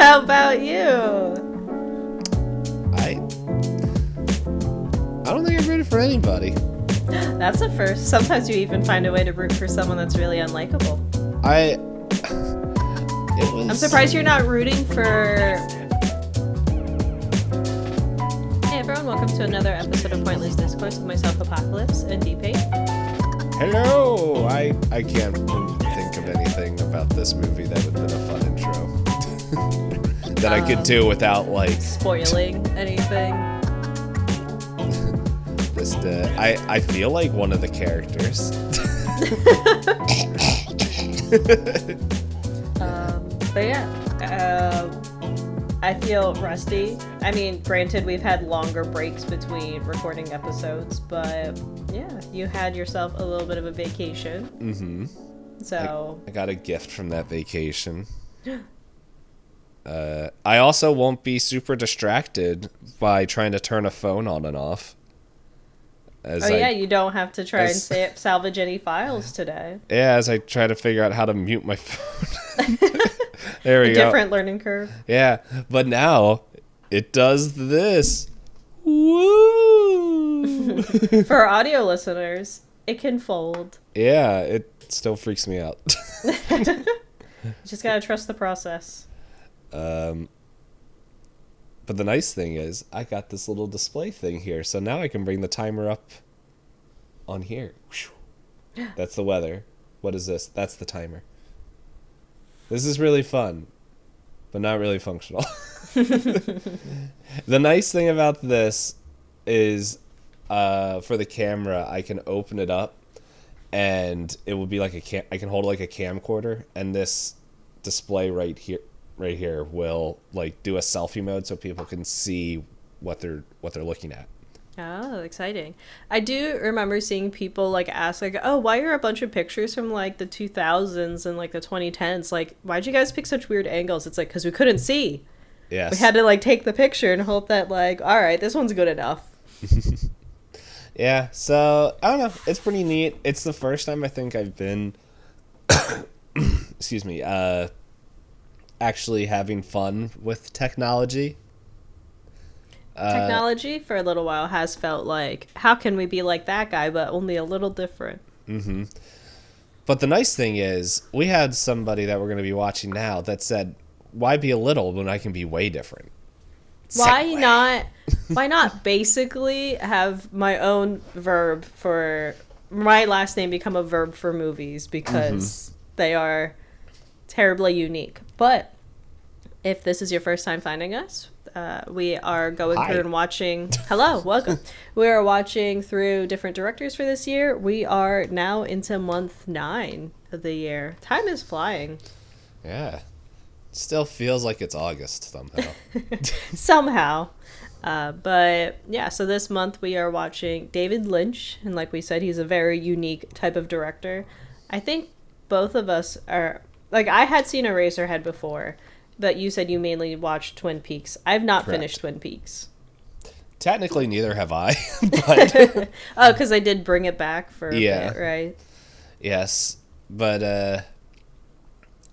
How about you? I don't think I'm ready for anybody. That's a first. Sometimes you even find a way to root for someone that's really unlikable. I'm surprised you're not rooting for... Hey everyone, welcome to another episode of Pointless Discourse with myself, Hoppocalypse, and Itisdpayne. Hello! I can't think of anything about this movie that would have been a fun intro. that I could do without, like... spoiling anything. Just, I feel like one of the characters. But yeah, I feel rusty. I mean, granted, we've had longer breaks between recording episodes, but yeah, you had yourself a little bit of a vacation. Mm-hmm. So I got a gift from that vacation. I also won't be super distracted by trying to turn a phone on and off. You don't have to try and salvage any files today. Yeah, as I try to figure out how to mute my phone. There we go. Different learning curve. Yeah, but now it does this. Woo! For our audio listeners, it can fold. Yeah, it still freaks me out. Just gotta trust the process. But the nice thing is, I got this little display thing here, so now I can bring the timer up on here. That's the weather. What is this? That's the timer. This is really fun, but not really functional. The nice thing about this is, for the camera, I can open it up, and it will be like I can hold like a camcorder, and this display right here will like do a selfie mode so people can see what they're looking at. Oh, exciting. I do remember seeing people like ask like, oh, why are a bunch of pictures from like the 2000s and like the 2010s? Like, why'd you guys pick such weird angles? It's like, because we couldn't see. Yes. We had to like take the picture and hope that like, all right, this one's good enough. Yeah, so I don't know. It's pretty neat. It's the first time I think I've been excuse me, actually having fun with technology. Technology for a little while has felt like, how can we be like that guy, but only a little different? Mm-hmm. But the nice thing is, we had somebody that we're going to be watching now that said, why be a little when I can be way different? Why not basically have my own verb for my last name become a verb for movies, because they are terribly unique. But if this is your first time finding us, we are going through and watching... Hello, welcome. We are watching through different directors for this year. We are now into month 9 of the year. Time is flying. Yeah. Still feels like it's August somehow. Somehow. But yeah, so this month we are watching David Lynch. And like we said, he's a very unique type of director. I think both of us are... Like, I had seen Eraserhead before, but you said you mainly watched Twin Peaks. I've not finished Twin Peaks. Technically, neither have I. But oh, because I did bring it back for a bit, right? Yes, but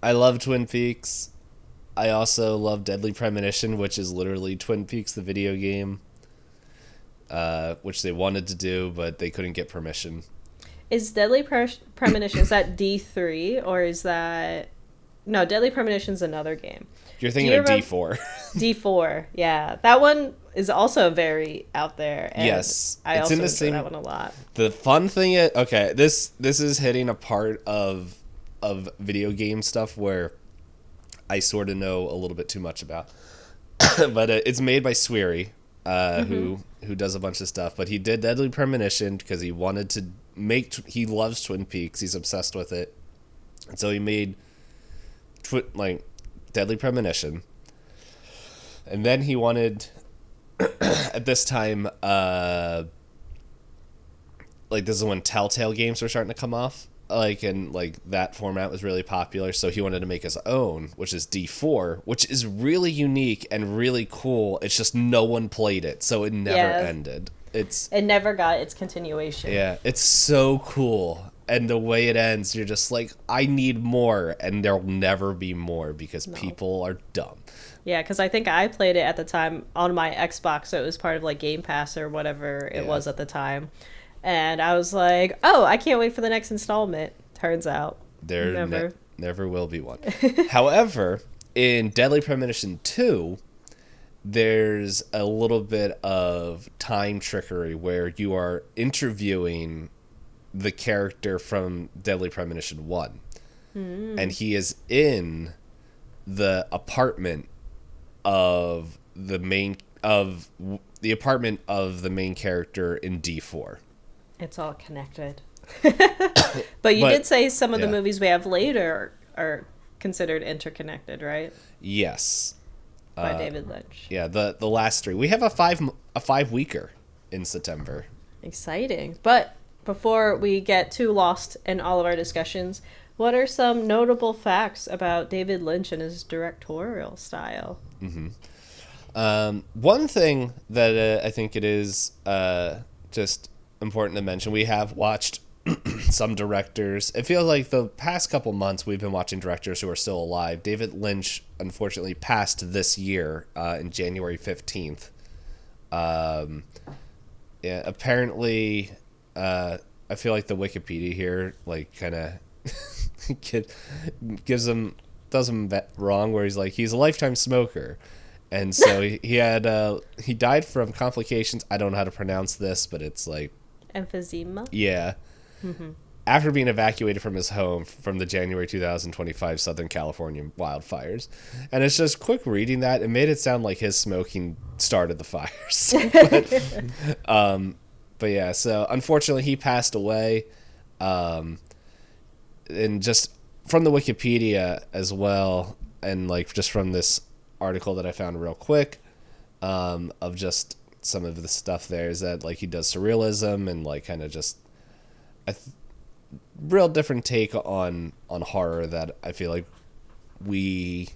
I love Twin Peaks. I also love Deadly Premonition, which is literally Twin Peaks, the video game, which they wanted to do, but they couldn't get permission. Is Deadly Premonition, is that D3, or is that... No, Deadly Premonition's another game. You're thinking of D4. D4, yeah. That one is also very out there. And yes. I also enjoy that one a lot. The fun thing is... Okay, this is hitting a part of video game stuff where I sort of know a little bit too much about. But it's made by Swery, who does a bunch of stuff. But he did Deadly Premonition because he wanted to make... He loves Twin Peaks. He's obsessed with it. And so he made... Deadly Premonition, and then he wanted at this time this is when Telltale games were starting to come off, and that format was really popular, so he wanted to make his own, which is D4, which is really unique and really cool. It's just no one played it, so it never ended. It never got its continuation. Yeah, it's so cool. and the way it ends, you're just like, I need more, and there'll never be more because people are dumb. Yeah, because I think I played it at the time on my Xbox, so it was part of like Game Pass or whatever it was at the time. And I was like, oh, I can't wait for the next installment. Turns out, There never will be one. However, in Deadly Premonition 2, there's a little bit of time trickery where you are interviewing the character from Deadly Premonition 1. And he is in the apartment of the main character in D4. It's all connected. But you did say some of the movies we have later are considered interconnected, right? Yes. By David Lynch. Yeah, the last 3. We have a 5-weeker in September. Exciting. But before we get too lost in all of our discussions, what are some notable facts about David Lynch and his directorial style? One thing that I think it is just important to mention, we have watched some directors. It feels like the past couple months we've been watching directors who are still alive. David Lynch unfortunately passed this year in January 15th. Apparently, I feel like the Wikipedia here like kind of does him wrong, where he's like, he's a lifetime smoker. And so he died from complications. I don't know how to pronounce this, but it's like emphysema. Yeah. Mm-hmm. After being evacuated from his home from the January 2025 Southern California wildfires. And it's just quick reading that. It made it sound like his smoking started the fires. But yeah, so unfortunately he passed away. And just from the Wikipedia as well, and like just from this article that I found real quick, of just some of the stuff there, is that like he does surrealism and like kind of just a real different take on horror that I feel like I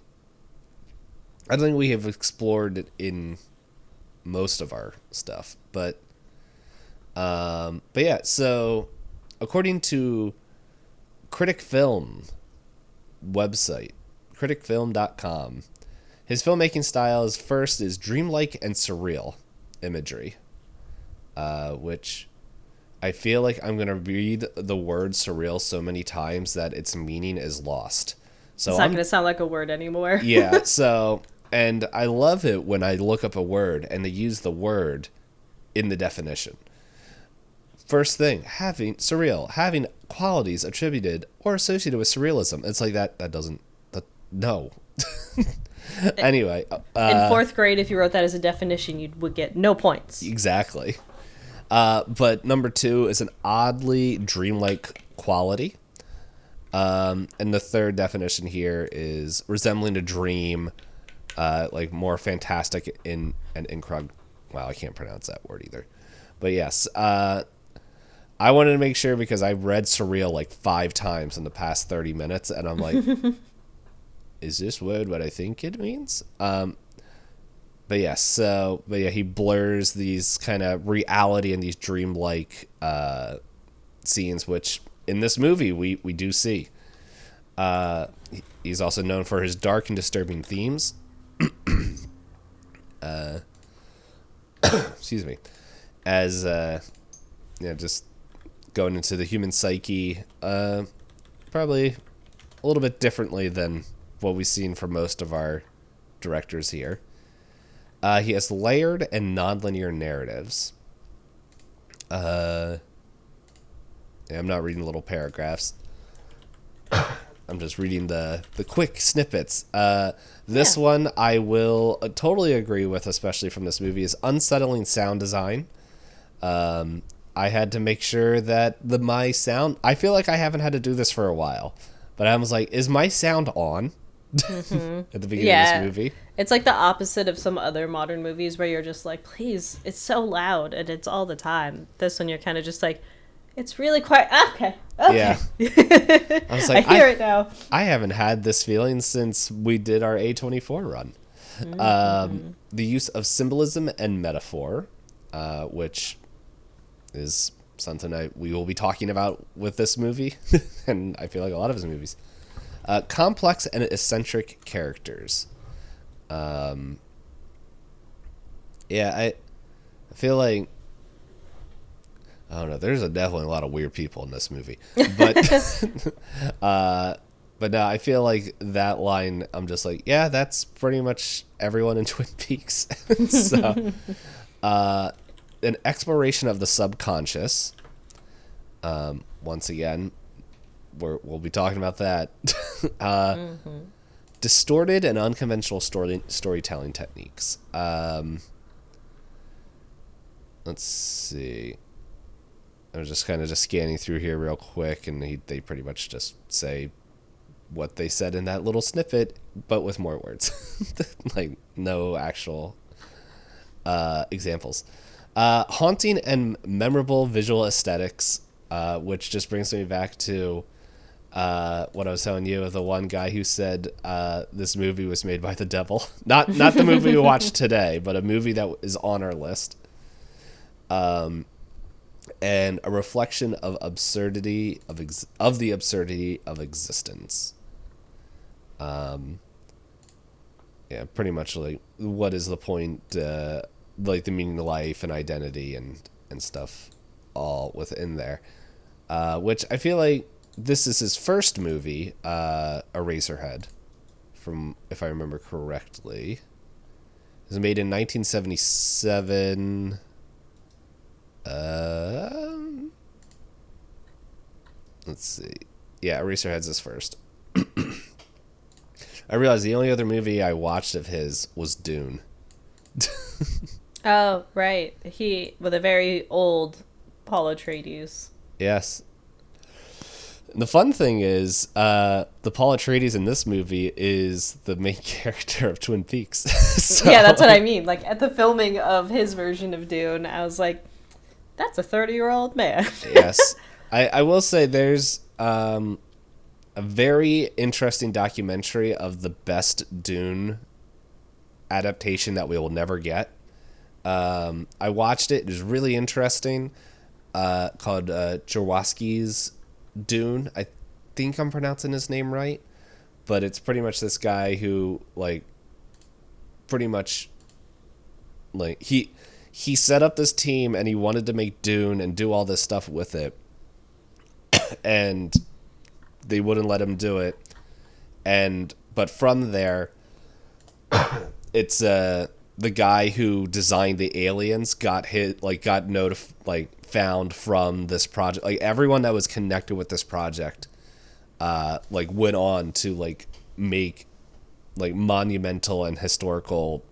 don't think we have explored in most of our stuff, but yeah, so according to Critic Film website, criticfilm.com, his filmmaking style is dreamlike and surreal imagery, which I feel like I'm going to read the word surreal so many times that its meaning is lost. So it's not going to sound like a word anymore. Yeah, so, and I love it when I look up a word and they use the word in the definition. First thing, having qualities attributed or associated with surrealism. It's like no. Anyway. In fourth grade, if you wrote that as a definition, you would get no points. Exactly. But number 2 is an oddly dreamlike quality. And the third definition here is resembling a dream, like more fantastic in an wow, I can't pronounce that word either. But yes, I wanted to make sure because I read surreal like 5 times in the past 30 minutes, and I'm like, is this word what I think it means? But yeah, he blurs these kind of reality and these dreamlike scenes, which in this movie we do see. He's also known for his dark and disturbing themes. Excuse me. As just going into the human psyche, probably a little bit differently than what we've seen from most of our directors here. He has layered and nonlinear narratives. I'm not reading little paragraphs. I'm just reading the quick snippets. This one I will totally agree with, especially from this movie, is unsettling sound design. I had to make sure that my sound... I feel like I haven't had to do this for a while. But I was like, is my sound on? At the beginning of this movie. It's like the opposite of some other modern movies where you're just like, please, it's so loud and it's all the time. This one you're kind of just like, it's really quiet. Okay. Yeah. I was like, I hear it now. I haven't had this feeling since we did our A24 run. The use of symbolism and metaphor, which is something we will be talking about with this movie, and I feel like a lot of his movies. Complex and eccentric characters. I feel like, I don't know. There's definitely a lot of weird people in this movie, but but no, I feel like that line. I'm just like, yeah, that's pretty much everyone in Twin Peaks. So, an exploration of the subconscious. Once again, we'll be talking about that. Distorted and unconventional storytelling techniques. Let's see. I was just kind of scanning through here real quick, and they pretty much just say what they said in that little snippet, but with more words. Like, no actual examples. Haunting and memorable visual aesthetics, which just brings me back to what I was telling you of the one guy who said this movie was made by the devil. Not the movie we watched today, but a movie that is on our list. And a reflection of absurdity of the absurdity of existence. Pretty much like, what is the point? Like the meaning of life and identity and stuff, all within there. Which I feel like this is his first movie, Eraserhead, from, if I remember correctly. It was made in 1977. Let's see. Yeah, Eraserhead's his first. I realized the only other movie I watched of his was Dune. Oh, right. He, with a very old Paul Atreides. Yes. And the fun thing is, the Paul Atreides in this movie is the main character of Twin Peaks. So, yeah, that's what I mean. Like, at the filming of his version of Dune, I was like, that's a 30-year-old man. Yes. I will say there's a very interesting documentary of the best Dune adaptation that we will never get. I watched it. It was really interesting. Called Jaworski's Dune. I think I'm pronouncing his name right. But it's pretty much this guy who, like, pretty much, like, he set up this team and he wanted to make Dune and do all this stuff with it. And they wouldn't let him do it. But from there, it's the guy who designed the aliens got found from this project. Like, everyone that was connected with this project went on to make monumental and historical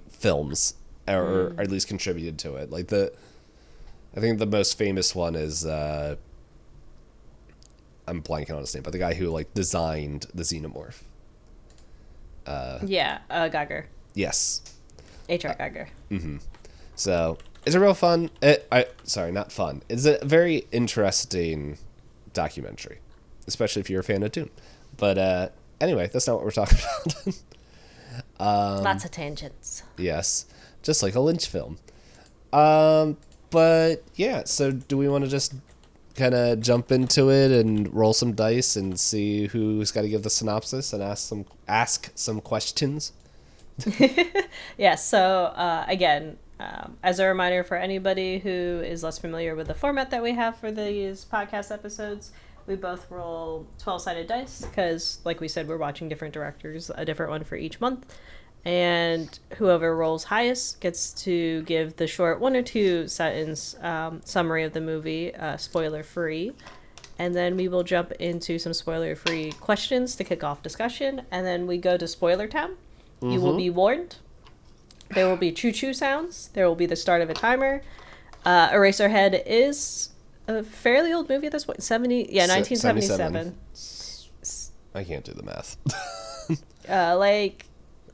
films, or at least contributed to it. I think the most famous one is I'm blanking on his name, but the guy who designed the Xenomorph. Geiger. Yes. H.R. Geiger. Mm-hmm. So it's a real fun. Not fun. It's a very interesting documentary, especially if you're a fan of Dune. But anyway, that's not what we're talking about. Lots of tangents. Yes, just like a Lynch film. But yeah, so do we want to just kind of jump into it and roll some dice and see who's got to give the synopsis and ask some questions? Yeah, so again, as a reminder for anybody who is less familiar with the format that we have for these podcast episodes, we both roll 12-sided dice because, like we said, we're watching different directors, a different one for each month. And whoever rolls highest gets to give the short 1 or 2 sentence summary of the movie, spoiler-free. And then we will jump into some spoiler-free questions to kick off discussion. And then we go to Spoiler Town. Mm-hmm. You will be warned. There will be choo-choo sounds. There will be the start of a timer. Eraserhead is a fairly old movie at this point. 1977. I can't do the math.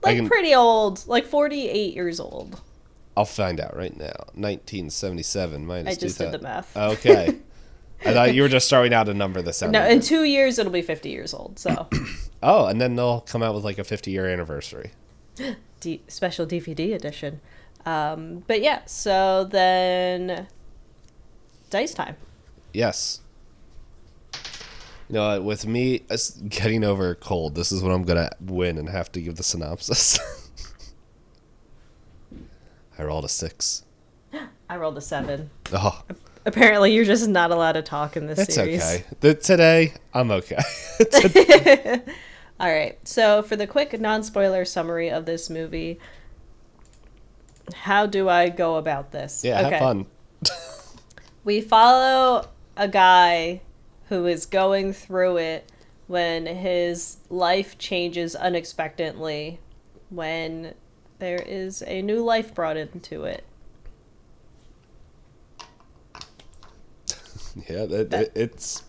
Pretty old, 48 years old. I'll find out right now. 1977 minus. I just did the math. Okay. I thought you were just throwing out a number that sounded. No, in 2 years it'll be 50 years old. So. Oh, and then they'll come out with a 50-year anniversary. Special DVD edition. But yeah, so then dice time. Yes. You know, with me getting over a cold, this is what I'm going to win and have to give the synopsis. I rolled a 6. I rolled a 7. Oh, Apparently, you're just not allowed to talk in this it's series. okay. Today, I'm okay. All right. So, for the quick non-spoiler summary of this movie, how do I go about this? Yeah, have fun. We follow a guy who is going through it when his life changes unexpectedly, when there is a new life brought into it. Yeah, it's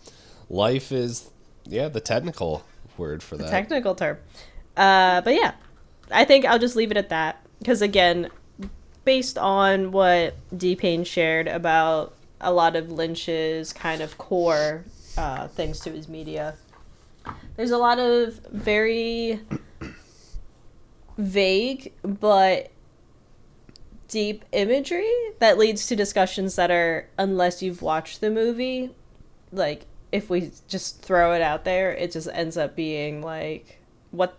life is the technical word for that. Technical term. But yeah, I think I'll just leave it at that because again, based on what Payne shared about a lot of Lynch's kind of core things to his media, there's a lot of very vague but deep imagery that leads to discussions that are, unless you've watched the movie, like if we just throw it out there, it just ends up being like, what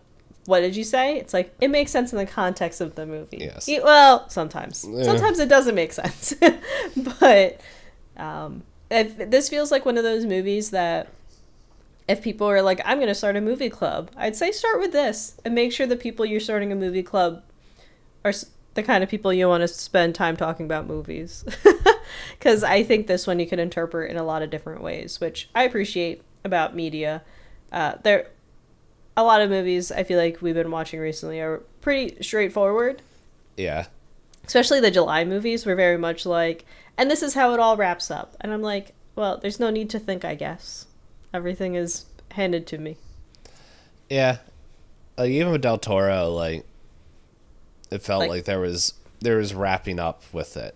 did you say? It's like, it makes sense in the context of the movie. Yes. Well, sometimes it doesn't make sense. But this feels like one of those movies that if people are like, I'm going to start a movie club, I'd say start with this and make sure the people you're starting a movie club are the kind of people you want to spend time talking about movies. Because I think this one you can interpret in a lot of different ways, which I appreciate about media. There, a lot of movies I feel like we've been watching recently are pretty straightforward. Yeah. Especially the July movies were very much like, and this is how it all wraps up. And I'm like, well, there's no need to think, I guess. Everything is handed to me. Yeah. Even with Del Toro, like, it felt like there was wrapping up with it.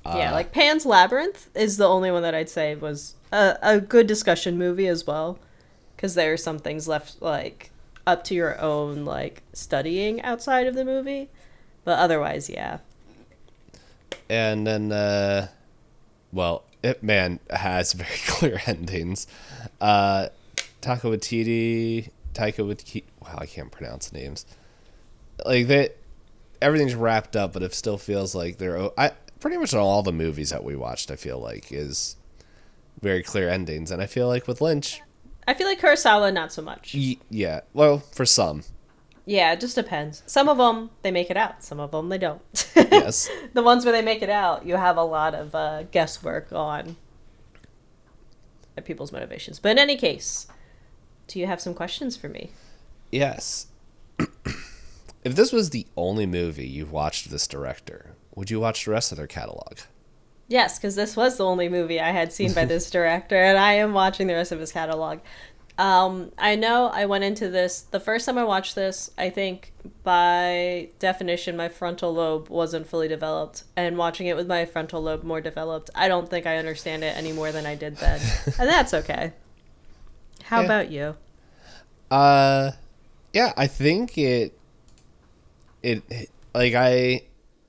Yeah, like Pan's Labyrinth is the only one that I'd say was a good discussion movie as well. Because there are some things left, like, up to your own, like, studying outside of the movie. But otherwise, yeah. And then, Ip Man has very clear endings. Taika Waititi, wow, I can't pronounce names. Like, everything's wrapped up, but it still feels like pretty much all the movies that we watched, I feel like, is very clear endings. And I feel like with Lynch, I feel like Kurosawa, not so much. Yeah, well, for some. Yeah, it just depends. Some of them, they make it out. Some of them, they don't. Yes. The ones where they make it out, you have a lot of guesswork on people's motivations. But in any case, do you have some questions for me? Yes. If this was the only movie you've watched of this director, would you watch the rest of their catalog? Yes, because this was the only movie I had seen by this director, and I am watching the rest of his catalog. I know I went into this, the first time I watched this, I think by definition my frontal lobe wasn't fully developed, and watching it with my frontal lobe more developed, I don't think I understand it any more than I did then. And that's okay. How about you? Yeah, I think it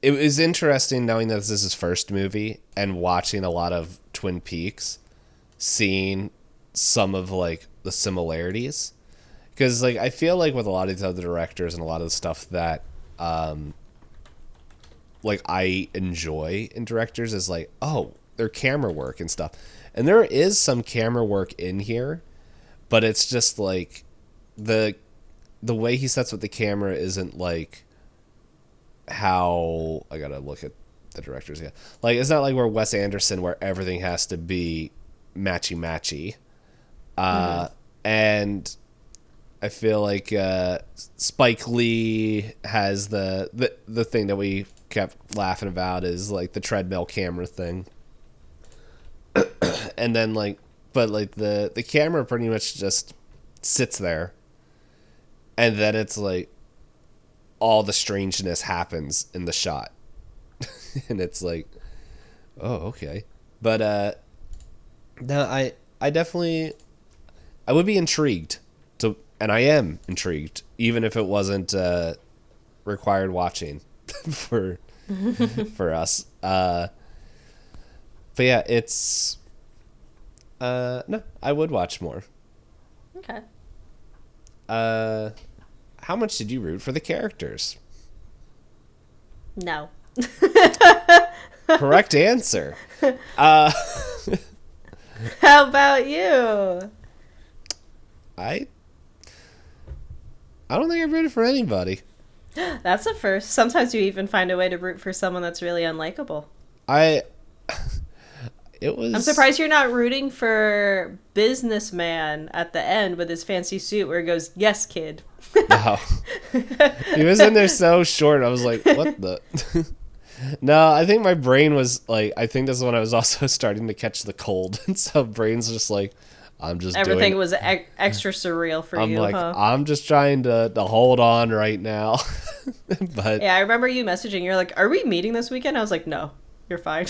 was interesting knowing that this is his first movie and watching a lot of Twin Peaks, seeing some of like the similarities, because like I feel like with a lot of these other directors and a lot of the stuff that like I enjoy in directors is like, oh, their camera work and stuff, and there is some camera work in here, but it's just like the way he sets with the camera isn't like how I gotta look at the directors again. Like, it's not like we're Wes Anderson where everything has to be matchy. And I feel like Spike Lee has the thing that we kept laughing about is like the treadmill camera thing. And then like, but like the camera pretty much just sits there, and then it's like all the strangeness happens in the shot. And it's like, oh, okay. But no, I definitely, I would be intrigued to, and I am intrigued, even if it wasn't required watching for us. But yeah, it's No, I would watch more. Okay. How much did you root for the characters? No. Correct answer. Uh, How about you? I don't think I rooted for anybody. That's a first. Sometimes you even find a way to root for someone that's really unlikable. I It was. I'm surprised you're not rooting for Businessman at the end with his fancy suit where he goes, "Yes, kid." No. He was in there so short. I was like, what the? No, I think my brain was like, I think this is when I was also starting to catch the cold. And so brain's just like, I'm just Everything doing. was extra surreal for I'm you, like, huh? I'm just trying to hold on right now. But Yeah, I remember you messaging. You're like, "Are we meeting this weekend?" I was like, "No, you're fine.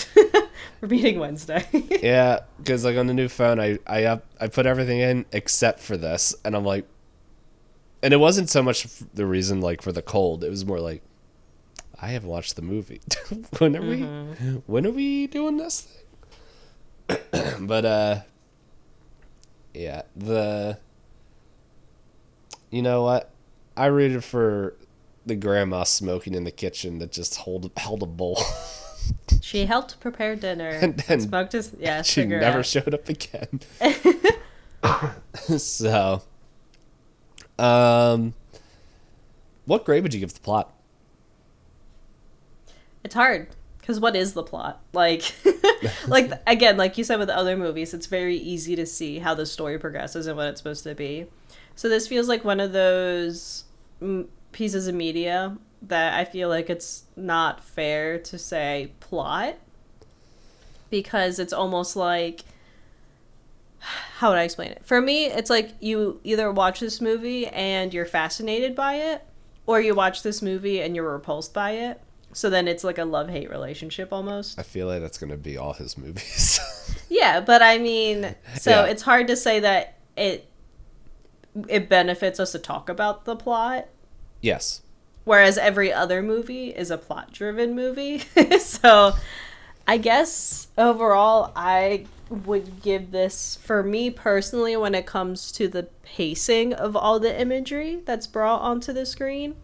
We're meeting Wednesday." yeah, because like on the new phone, I put everything in except for this, and I'm like, and it wasn't so much the reason like for the cold. It was more like, I haven't watched the movie. When are we doing this thing? But yeah, you know what? I rooted for the grandma smoking in the kitchen that just held a bowl. She helped prepare dinner And and then smoked his she cigarette. never showed up again. So, what grade would you give the plot? It's hard because what is the plot? Like, like again, like you said with other movies, it's very easy to see how the story progresses and what it's supposed to be. So this feels like one of those pieces of media that I feel like it's not fair to say plot because it's almost like, how would I explain it? For me, it's like you either watch this movie and you're fascinated by it, or you watch this movie and you're repulsed by it. So then it's like a love-hate relationship almost. I feel like that's gonna be all his movies. Yeah, but I mean, so Yeah. it's hard to say that it benefits us to talk about the plot, Yes. whereas every other movie is a plot-driven movie. So I guess overall, I would give this, for me personally, when it comes to the pacing of all the imagery that's brought onto the screen,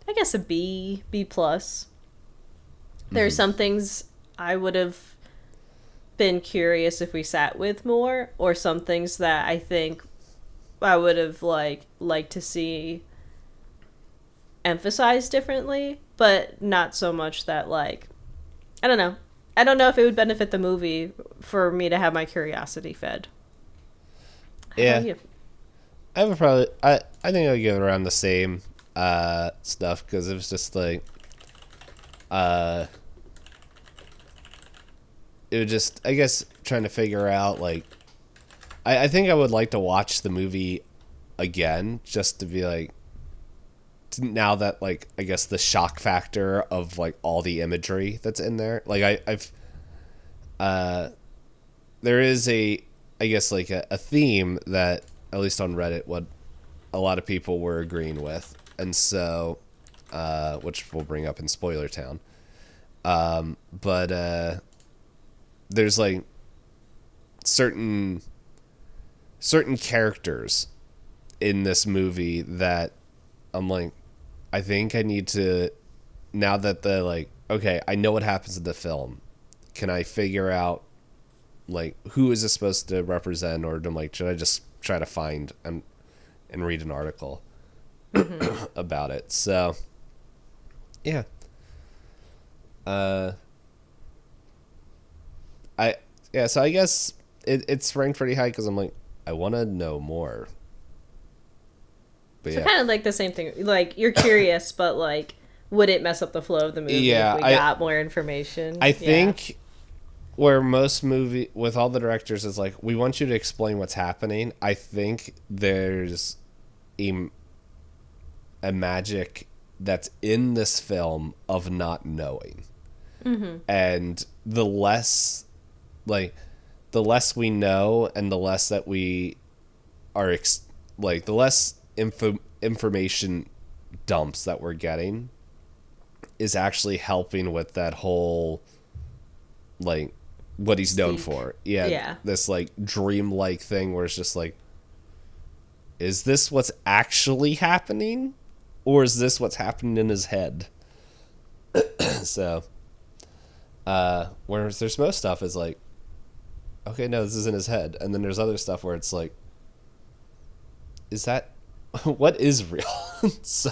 I guess a B plus. There's some things I would have been curious if we sat with more, or some things that I think I would have liked to see emphasized differently, but not so much that I don't know. I don't know if it would benefit the movie for me to have my curiosity fed. How Yeah. about you? I would probably. I think I would give it around the same stuff because it was just like it was just, I guess, trying to figure out like I think I would like to watch the movie again just to be like, now that like I guess the shock factor of like all the imagery that's in there, like I've there is I guess like a theme that at least on Reddit what a lot of people were agreeing with, and so which we'll bring up in Spoiler Town, but there's like certain characters in this movie that I'm like, I think I need to, now that the like, okay, I know what happens in the film, can I figure out like who is this supposed to represent, or like should I just try to find and read an article about it? So yeah, so I guess it's ranked pretty high because I'm like, I want to know more. But So yeah. kind of like the same thing. Like you're curious, but like, would it mess up the flow of the movie Yeah, if we got more information? I think where most movie with all the directors is like, we want you to explain what's happening. I think there's a magic that's in this film of not knowing. And the less we know, and the less that we are the less information dumps that we're getting is actually helping with that whole like what he's known for. Yeah. This like dreamlike thing where it's just like, is this what's actually happening, or is this what's happening in his head? So, whereas there's most stuff is like, okay, no, this is in his head, and then there's other stuff where it's like, is that what is real? So,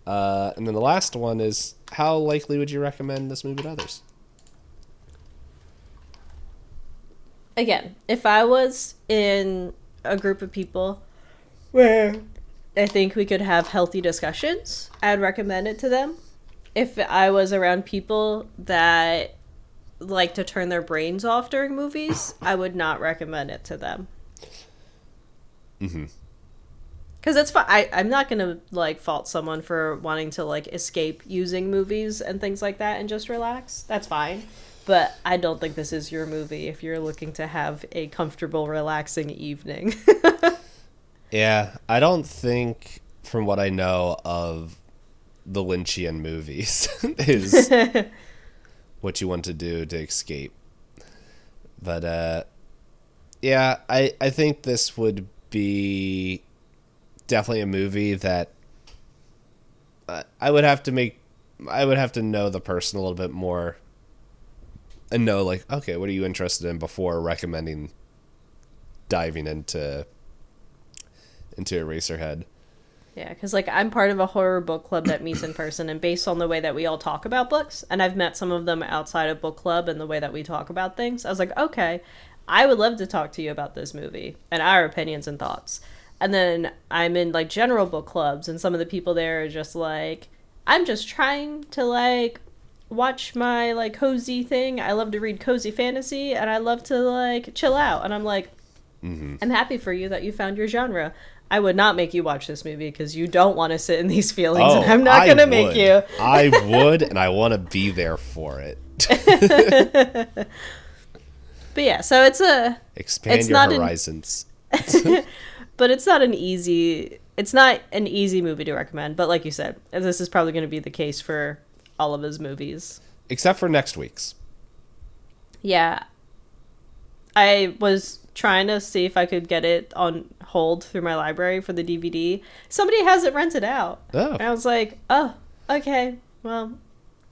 and then the last one is, how likely would you recommend this movie to others? Again, if I was in a group of people where I think we could have healthy discussions, I'd recommend it to them. If I was around people that like to turn their brains off during movies, I would not recommend it to them. Mm-hmm. Because that's fine. I'm not going to, like, fault someone for wanting to, like, escape using movies and things like that and just relax. That's fine. But I don't think this is your movie if you're looking to have a comfortable, relaxing evening. Yeah, I don't think, from what I know of the Lynchian movies, is what you want to do to escape. But, yeah, I think this would be definitely a movie that I would have to know the person a little bit more and know, like, okay, what are you interested in before recommending diving into Eraserhead. Yeah, because, like, I'm part of a horror book club that meets in person, and based on the way that we all talk about books, and I've met some of them outside of book club and the way that we talk about things, I was like, okay, I would love to talk to you about this movie and our opinions and thoughts. And then I'm in, like, general book clubs, and some of the people there are just like, I'm just trying to, like, watch my, like, cozy thing. I love to read cozy fantasy, and I love to, like, chill out. And I'm like, I'm happy for you that you found your genre. I would not make you watch this movie because you don't want to sit in these feelings, and I'm not going to make you. I would, and I want to be there for it. But yeah, so expand your horizons. But it's not an easy movie to recommend. But like you said, this is probably going to be the case for all of his movies. Except for next week's. Yeah. I was trying to see if I could get it on hold through my library for the DVD. Somebody has it rented out. Oh. And I was like, oh, okay. Well,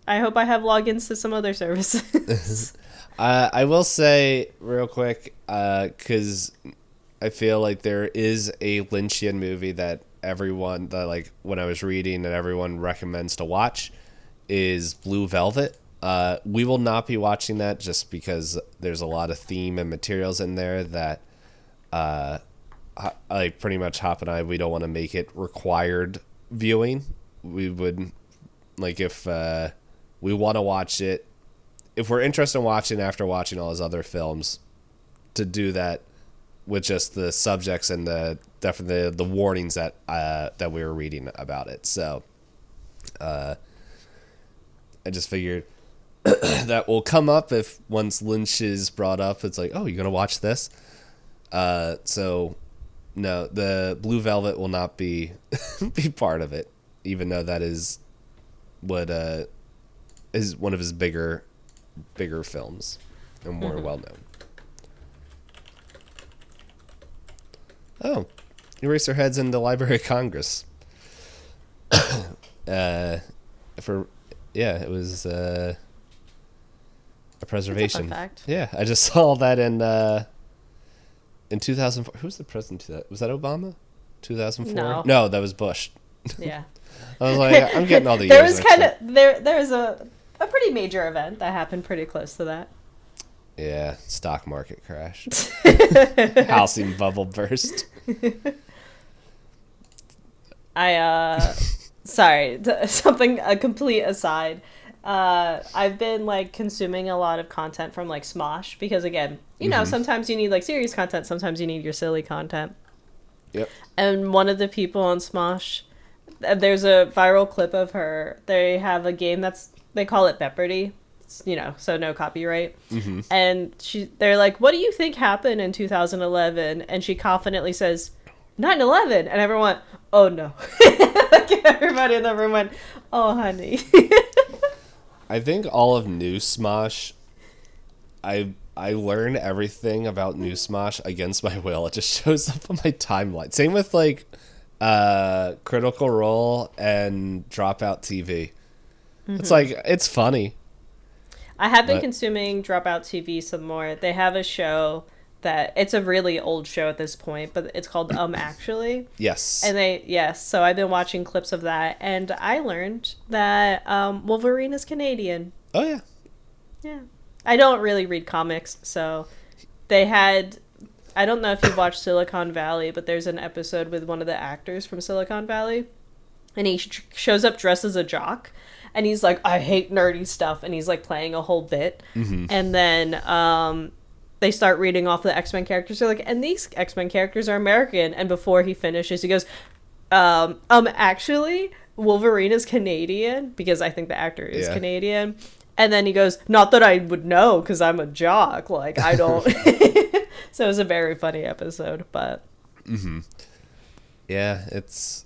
I hope I have logins to some other services. I will say real quick, because I feel like there is a Lynchian movie that like when I was reading and everyone recommends to watch is Blue Velvet. We will not be watching that just because there's a lot of theme and materials in there that like pretty much Hop and I, we don't want to make it required viewing. We would, like, if we want to watch it, if we're interested in watching after watching all his other films, to do that with just the subjects and definitely the warnings that we were reading about it. So I just figured that will come up if once Lynch is brought up. It's like, oh, you're gonna watch this? So no, the Blue Velvet will not be part of it, even though that is what is one of his bigger films and more well known. Oh, Eraserhead's in the Library of Congress. It was a preservation. That's a fun fact. Yeah, I just saw that in 2004. Who was the president to that? Was that Obama? 2004? No, that was Bush. Yeah. I was like, I'm getting all the there years. There was a pretty major event that happened pretty close to that. Yeah, stock market crash. Housing bubble burst. Sorry, a complete aside. I've been, like, consuming a lot of content from, like, Smosh because, again, you know, sometimes you need, like, serious content, sometimes you need your silly content. Yep. And one of the people on Smosh, there's a viral clip of her. They have a game they call it Jeopardy, you know, so no copyright. And they're like, what do you think happened in 2011? And she confidently says, 9/11. And everyone went, oh no. Like, everybody in the room went, oh honey. I think all of New Smosh, I learned everything about New Smosh against my will. It just shows up on my timeline. Same with like Critical Role and Dropout TV. It's like, it's funny. I have been consuming Dropout TV some more. They have a show that it's a really old show at this point, but it's called Actually. Yes. And so I've been watching clips of that, and I learned that Wolverine is Canadian. Oh yeah. Yeah. I don't really read comics, so they had, I don't know if you've watched Silicon Valley, but there's an episode with one of the actors from Silicon Valley, and he shows up dressed as a jock, and he's like, I hate nerdy stuff, and he's like playing a whole bit. And then they start reading off the X-Men characters. They're like, and these X-Men characters are American. And before he finishes, he goes, actually, Wolverine is Canadian, because I think the actor is Canadian. And then he goes, not that I would know, because I'm a jock. Like, I don't. So it was a very funny episode, but. Yeah, it's.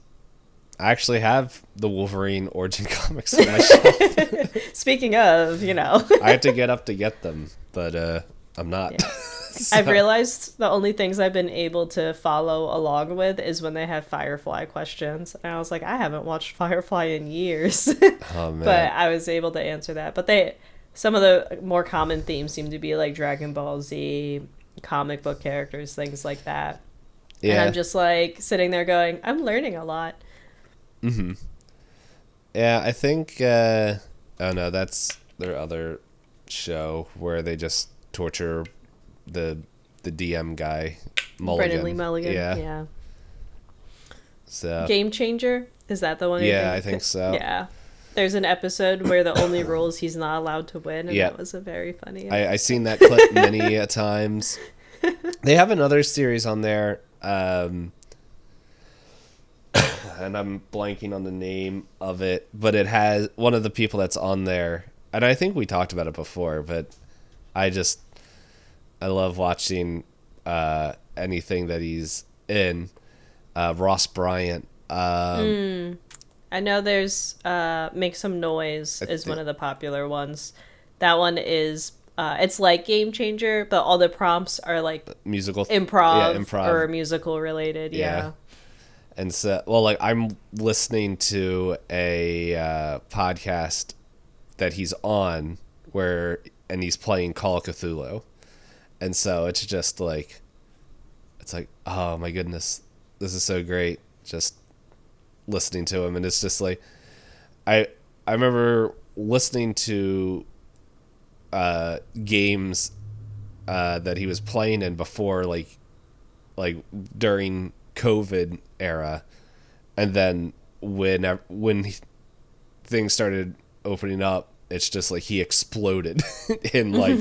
I actually have the Wolverine origin comics on my shelf. Speaking of, I have to get up to get them, but I'm not. Yeah. So. I've realized the only things I've been able to follow along with is when they have Firefly questions. And I was like, I haven't watched Firefly in years. Oh, man. But I was able to answer that. But some of the more common themes seem to be like Dragon Ball Z, comic book characters, things like that. Yeah. And I'm just like sitting there going, I'm learning a lot. Yeah, I think oh no, that's their other show where they just torture the DM guy, Mulligan. Brendan Lee Mulligan. Yeah. So Game Changer, is that the one? Yeah, I think so. Yeah. There's an episode where the only rule is he's not allowed to win, and that was a very funny episode. I seen that clip many a times. They have another series on there, and I'm blanking on the name of it, but it has one of the people that's on there, and I think we talked about it before, but I love watching anything that he's in. Ross Bryant. I know there's Make Some Noise is one of the popular ones. That one is it's like Game Changer, but all the prompts are like musical improv or musical related. Yeah. And so, well, like I'm listening to a podcast that he's on and he's playing Call of Cthulhu. And so it's just like, oh my goodness, this is so great. Just listening to him. And it's just like, I remember listening to games that he was playing in before, like during COVID era, and then when things started opening up, it's just like he exploded in like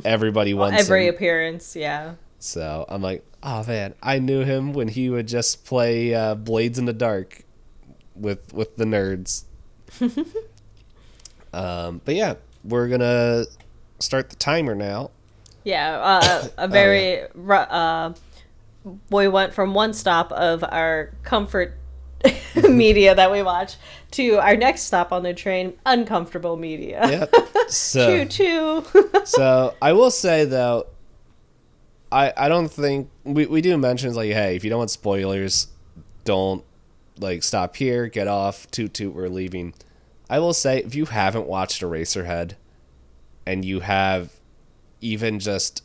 everybody wants every him. appearance. Yeah. So I'm like, oh man, I knew him when he would just play Blades in the Dark with the nerds. But yeah, we're gonna start the timer now. Yeah, we went from one stop of our comfort media that we watch to our next stop on the train, uncomfortable media. Yep. So, choo. So I will say though, I don't think we do mentions like, hey, if you don't want spoilers, don't like stop here, get off, toot toot, we're leaving. I will say, if you haven't watched Eraserhead and you have even just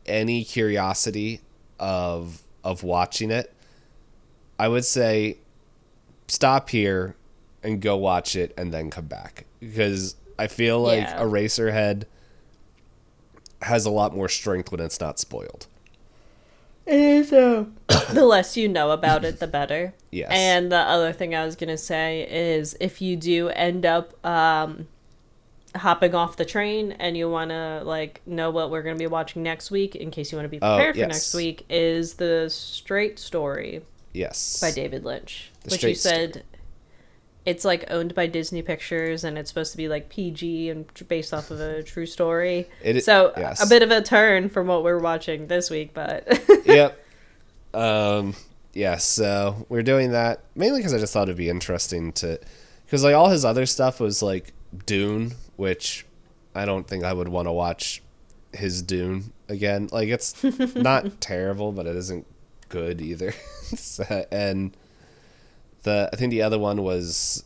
any curiosity of watching it, I would say stop here and go watch it and then come back, because I feel like Eraserhead has a lot more strength when it's not spoiled. It is. The less you know about it, the better. Yes. And the other thing I was gonna say is, if you do end up hopping off the train and you want to like know what we're going to be watching next week, in case you want to be prepared for next week, is The Straight Story. Yes. By David Lynch. Which you said it's like owned by Disney Pictures, and it's supposed to be like PG and based off of a true story. So a bit of a turn from what we're watching this week, but Yep. Yeah, so we're doing that mainly because I just thought it'd be interesting because like all his other stuff was like Dune, which I don't think I would want to watch his Dune again. Like, it's not terrible, but it isn't good either. And I think the other one was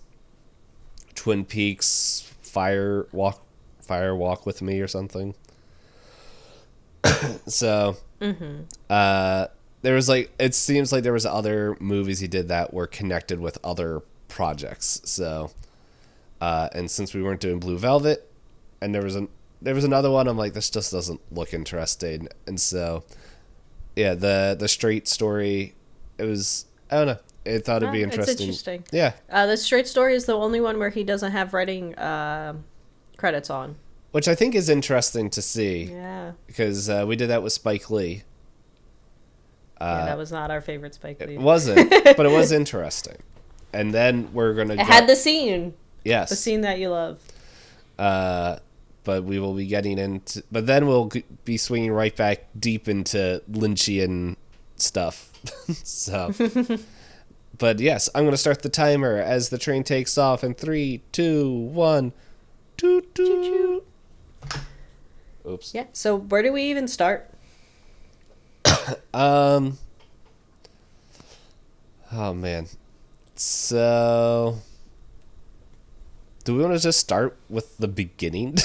Twin Peaks Fire Walk with Me or something. So, there was it seems like there was other movies he did that were connected with other projects. So, and since we weren't doing Blue Velvet, and there was another one, I'm like, this just doesn't look interesting. And so, yeah, the Straight Story, it was, I don't know, I thought it'd be interesting. It's interesting. Yeah. The Straight Story is the only one where he doesn't have writing credits on. Which I think is interesting to see. Yeah. Because we did that with Spike Lee. Yeah, that was not our favorite Spike Lee. It wasn't, but it was interesting. And then we're going to... It had the scene. Yes. The scene that you love. But we will be getting into... But then we'll be swinging right back deep into Lynchian stuff. So... But yes, I'm going to start the timer as the train takes off in 3, 2, 1... Toot, toot. Oops. Yeah. So where do we even start? Oh man. So do we want to just start with the beginning?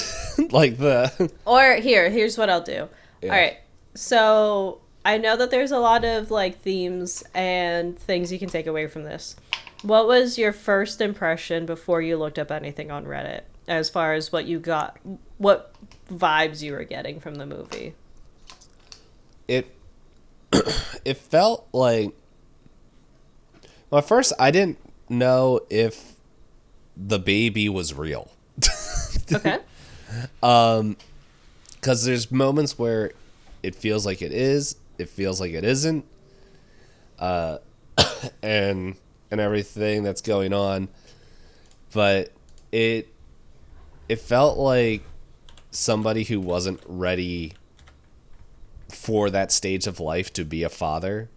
Or here's what I'll do. Yeah. All right. So I know that there's a lot of themes and things you can take away from this. What was your first impression before you looked up anything on Reddit, as far as what you got, what vibes you were getting from the movie? It felt like... Well, at first, I didn't know if the baby was real. Okay. Because there's moments where it feels like it is, it feels like it isn't, and everything that's going on, but it felt like somebody who wasn't ready for that stage of life to be a father,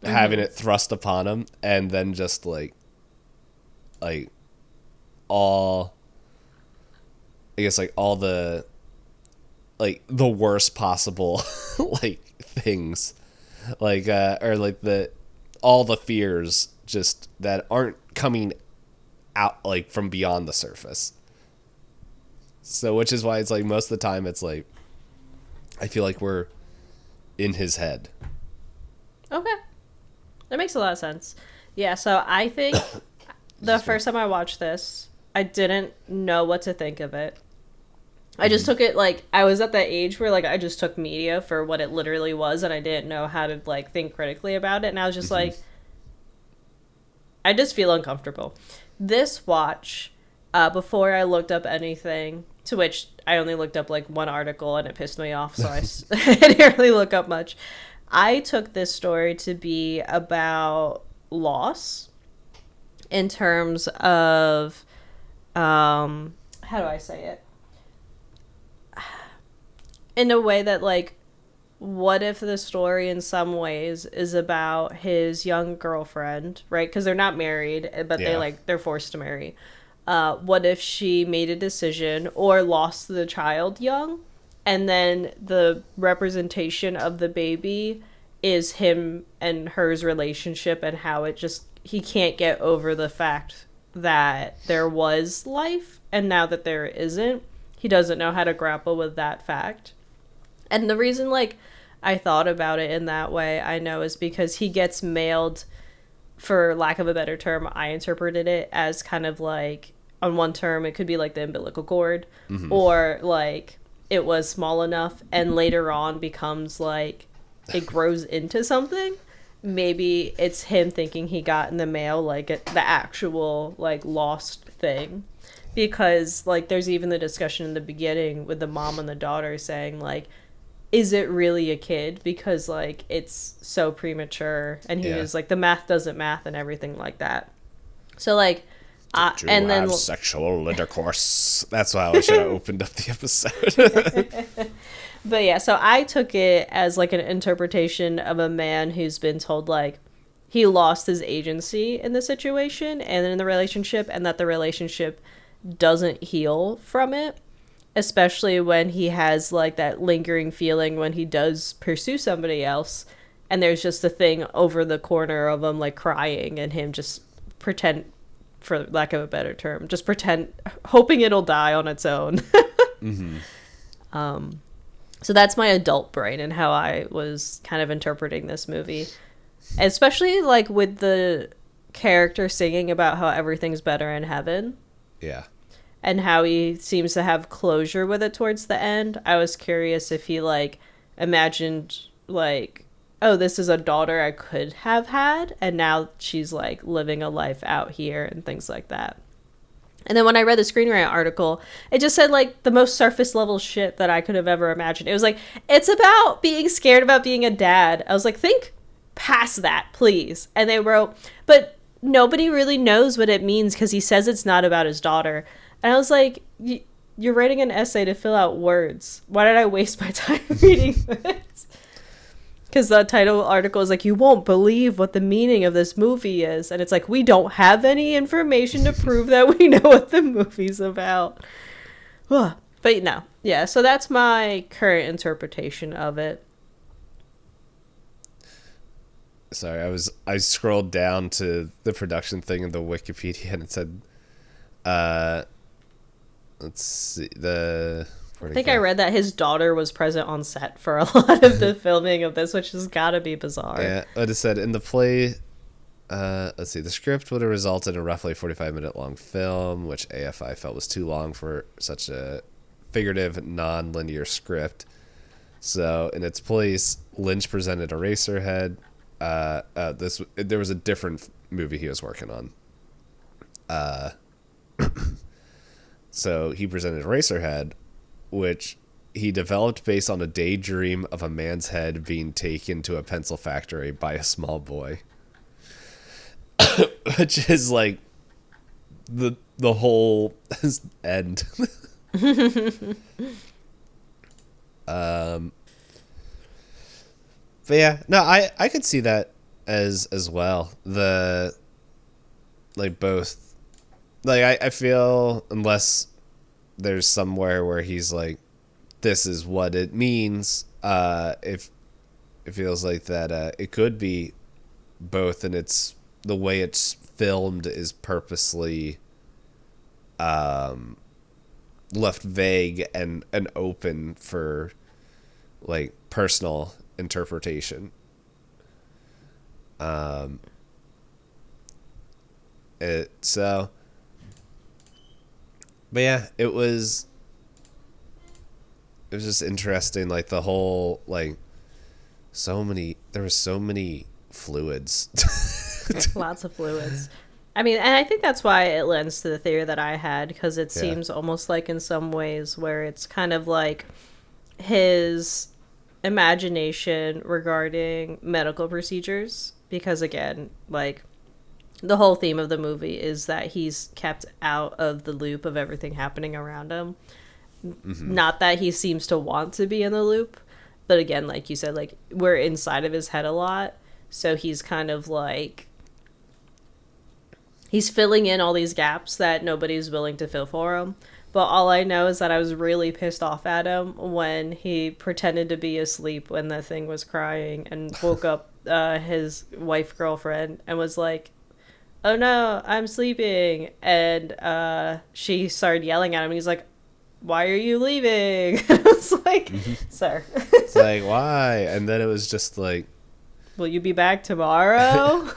having it thrust upon him, and then just all, I guess, all the worst possible things, or all the fears just that aren't coming out from beyond the surface. So, which is why it's most of the time it's I feel like we're in his head. Okay. That makes a lot of sense. Yeah, so I think the first time I watched this, I didn't know what to think of it. I just took it I was at that age where I just took media for what it literally was, and I didn't know how to think critically about it, and I was just I just feel uncomfortable. This watch, before I looked up anything, to which I only looked up one article and it pissed me off, so I didn't really look up much. I took this story to be about loss in terms of, how do I say it? In a way that what if the story in some ways is about his young girlfriend, right? Because they're not married, but they're forced to marry. What if she made a decision or lost the child young, and then the representation of the baby is him and her's relationship, and how he can't get over the fact that there was life and now that there isn't. He doesn't know how to grapple with that fact. And the reason I thought about it in that way, I know, is because he gets mailed, for lack of a better term, I interpreted it as kind of on one term, it could be the umbilical cord, or it was small enough and later on becomes it grows into something. Maybe it's him thinking he got in the mail the actual lost thing, because there's even the discussion in the beginning with the mom and the daughter saying is it really a kid, because it's so premature, and he was the math doesn't math and everything like that. So and then sexual intercourse. That's why I should have opened up the episode. But yeah, so I took it as an interpretation of a man who's been told he lost his agency in the situation and in the relationship, and that the relationship doesn't heal from it, especially when he has like that lingering feeling when he does pursue somebody else, and there's just a thing over the corner of him like crying, and him just pretend, for lack of a better term, just pretend, hoping it'll die on its own. Mm-hmm. So that's my adult brain and how I was kind of interpreting this movie, especially like with the character singing about how everything's better in heaven. Yeah. And how he seems to have closure with it towards the end. I was curious if he like imagined like, oh, this is a daughter I could have had, and now she's like living a life out here and things like that. And then when I read the screenwriter article, it just said like the most surface level shit that I could have ever imagined. It was like, it's about being scared about being a dad. I was like, think past that, please. And they wrote, but nobody really knows what it means because he says it's not about his daughter. And I was like, you're writing an essay to fill out words. Why did I waste my time reading this? Because the title article is like, you won't believe what the meaning of this movie is. And it's like, we don't have any information to prove that we know what the movie's about. But no. Yeah, so that's my current interpretation of it. Sorry, I scrolled down to the production thing in the Wikipedia, and it said, let's see, I think I read that his daughter was present on set for a lot of the filming of this, which has got to be bizarre. Yeah, but it said in the play, let's see, the script would have resulted in a roughly 45-minute long film, which AFI felt was too long for such a figurative, non-linear script. So in its place, Lynch presented Eraserhead. There was a different movie he was working on. So he presented Eraserhead, which he developed based on a daydream of a man's head being taken to a pencil factory by a small boy. Which is like the whole end. But yeah, no, I could see that as well. The like both, like I feel, unless there's somewhere where he's like, this is what it means, if it feels like that it could be both, and it's the way it's filmed is purposely left vague and open for like personal interpretation. But yeah, it was just interesting, like the whole, like, there were so many fluids. Lots of fluids. I mean, and I think that's why it lends to the theory that I had, because it seems almost like in some ways where it's kind of like his imagination regarding medical procedures, because again, like, the whole theme of the movie is that he's kept out of the loop of everything happening around him. Mm-hmm. Not that he seems to want to be in the loop, but again, like you said, like, we're inside of his head a lot, so he's kind of like, he's filling in all these gaps that nobody's willing to fill for him. But all I know is that I was really pissed off at him when he pretended to be asleep when the thing was crying and woke up his girlfriend and was like, oh no, I'm sleeping. And she started yelling at him, and he's like, why are you leaving? I was like, sir. It's like, why? And then it was just like, will you be back tomorrow?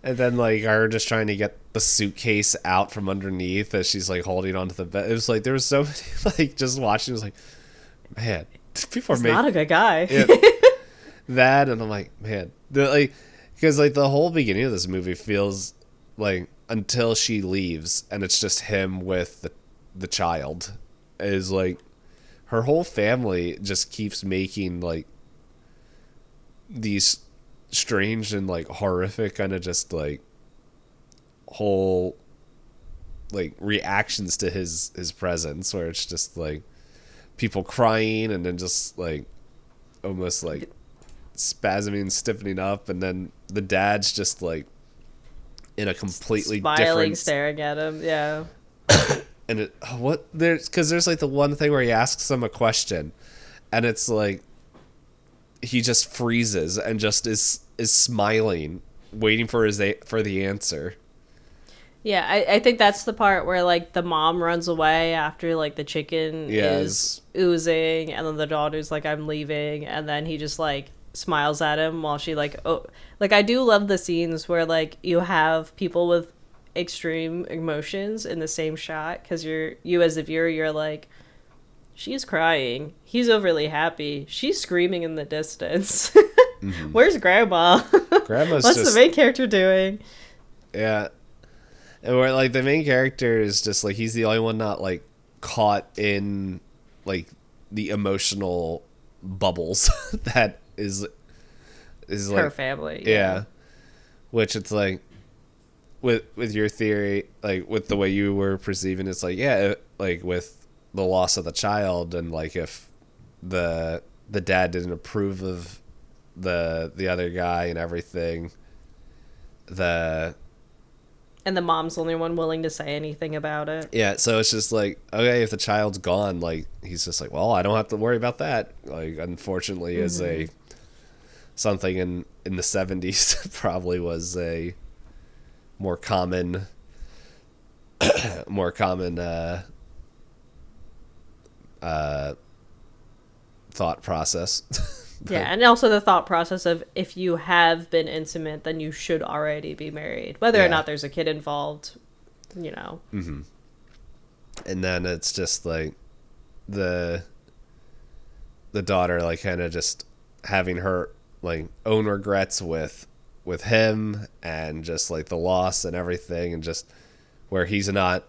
And then, like, her just trying to get the suitcase out from underneath as she's, like, holding onto the bed. It was like, there was so many, like, just watching, it was like, man, people are making... not a good guy. Yeah, that, and I'm like, man. Because, like, the whole beginning of this movie feels like, until she leaves, and it's just him with the child, is, like, her whole family just keeps making, like, these strange and like horrific kind of just like whole like reactions to his presence, where it's just like people crying and then just like almost like spasming, stiffening up, and then the dad's just like in a completely smiling, different, staring at him, yeah. and there's like the one thing where he asks him a question, and it's like he just freezes and just is smiling, waiting for the answer. Yeah, I think that's the part where like the mom runs away after like the chicken is oozing, and then the daughter's like, I'm leaving, and then he just like smiles at him while she like, oh, like I do love the scenes where like you have people with extreme emotions in the same shot, because you as the viewer, you're like, she's crying, he's overly happy, she's screaming in the distance. Mm-hmm. Where's grandma? Grandma's What's just, the main character doing? yeah. And where like the main character is just like he's the only one not like caught in like the emotional bubbles that is like Her family. yeah. Which it's like with your theory, like with the way you were perceiving, it's like yeah, like with the loss of the child, and like if the dad didn't approve of the other guy and everything, And the mom's the only one willing to say anything about it. yeah, so it's just like, okay, if the child's gone, like he's just like, well, I don't have to worry about that. Like, unfortunately, as a something in the 70s probably was a more common thought process. But, Yeah, and also the thought process of if you have been intimate, then you should already be married. Whether or not there's a kid involved, you know. Mm-hmm. And then it's just like the daughter like kind of just having her like own regrets with him, and just like the loss and everything, and just where he's not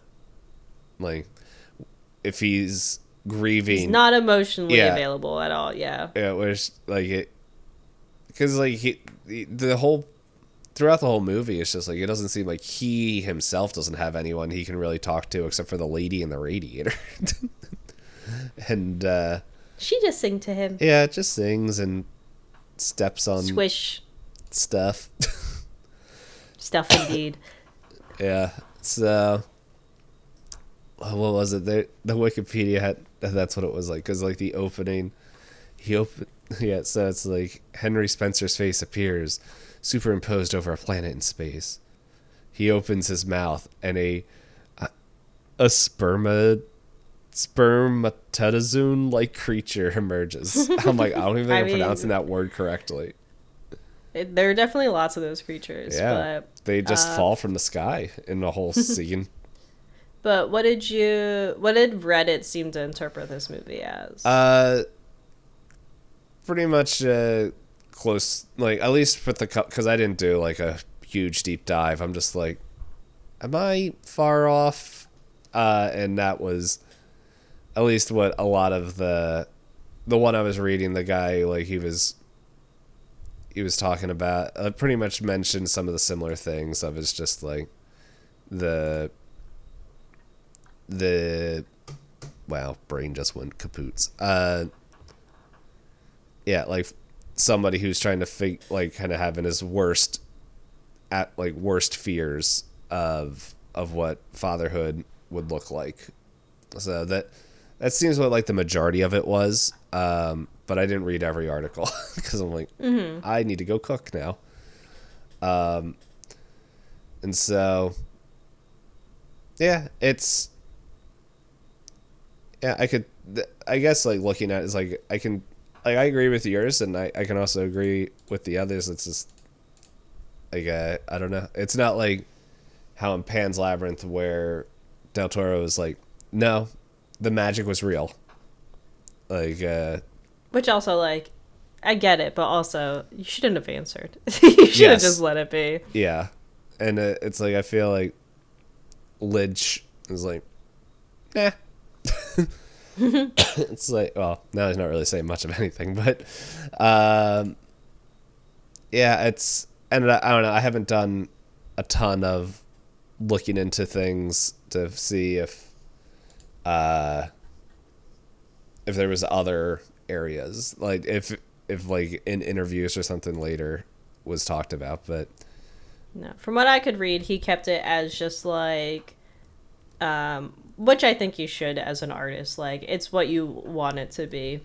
like, if he's grieving, He's not emotionally available at all. Yeah. Yeah, where's like it, because like the whole throughout the whole movie, it's just like it doesn't seem like he himself doesn't have anyone he can really talk to except for the lady in the radiator. And she just sings to him. Yeah, it just sings and steps on swish stuff. Stuff indeed. Yeah. So what was it? The Wikipedia had, that's what it was like, because like the opening, yeah, so it's like Henry Spencer's face appears superimposed over a planet in space. He opens his mouth and a spermatozoon like creature emerges. I'm like, I don't even think I'm pronouncing that word correctly. There are definitely lots of those creatures. Yeah, but they just fall from the sky in the whole scene. But what did Reddit seem to interpret this movie as? Pretty much close, like at least with the, because I didn't do like a huge deep dive. I'm just like, am I far off? And that was at least what a lot of the one I was reading. The guy, like he was talking about, pretty much mentioned some of the similar things of, it's just like the wow, brain just went kapoots. Yeah, like somebody who's trying to like kind of having his worst fears of what fatherhood would look like. So that seems what like the majority of it was. But I didn't read every article because I'm like, I need to go cook now. And so yeah, it's, yeah, I guess like looking at it is like, I agree with yours, and I can also agree with the others. It's just like, I don't know. It's not like how in Pan's Labyrinth where Del Toro was like, no, the magic was real. Like, which also, like, I get it, but also you shouldn't have answered. You should have just let it be. Yeah, and it's like I feel like Lynch is like, nah. It's like, well, now he's not really saying much of anything, but yeah, it's, and I don't know, I haven't done a ton of looking into things to see if there was other areas, like if like in interviews or something later was talked about, but no, from what I could read, he kept it as just like which I think you should as an artist. Like, it's what you want it to be.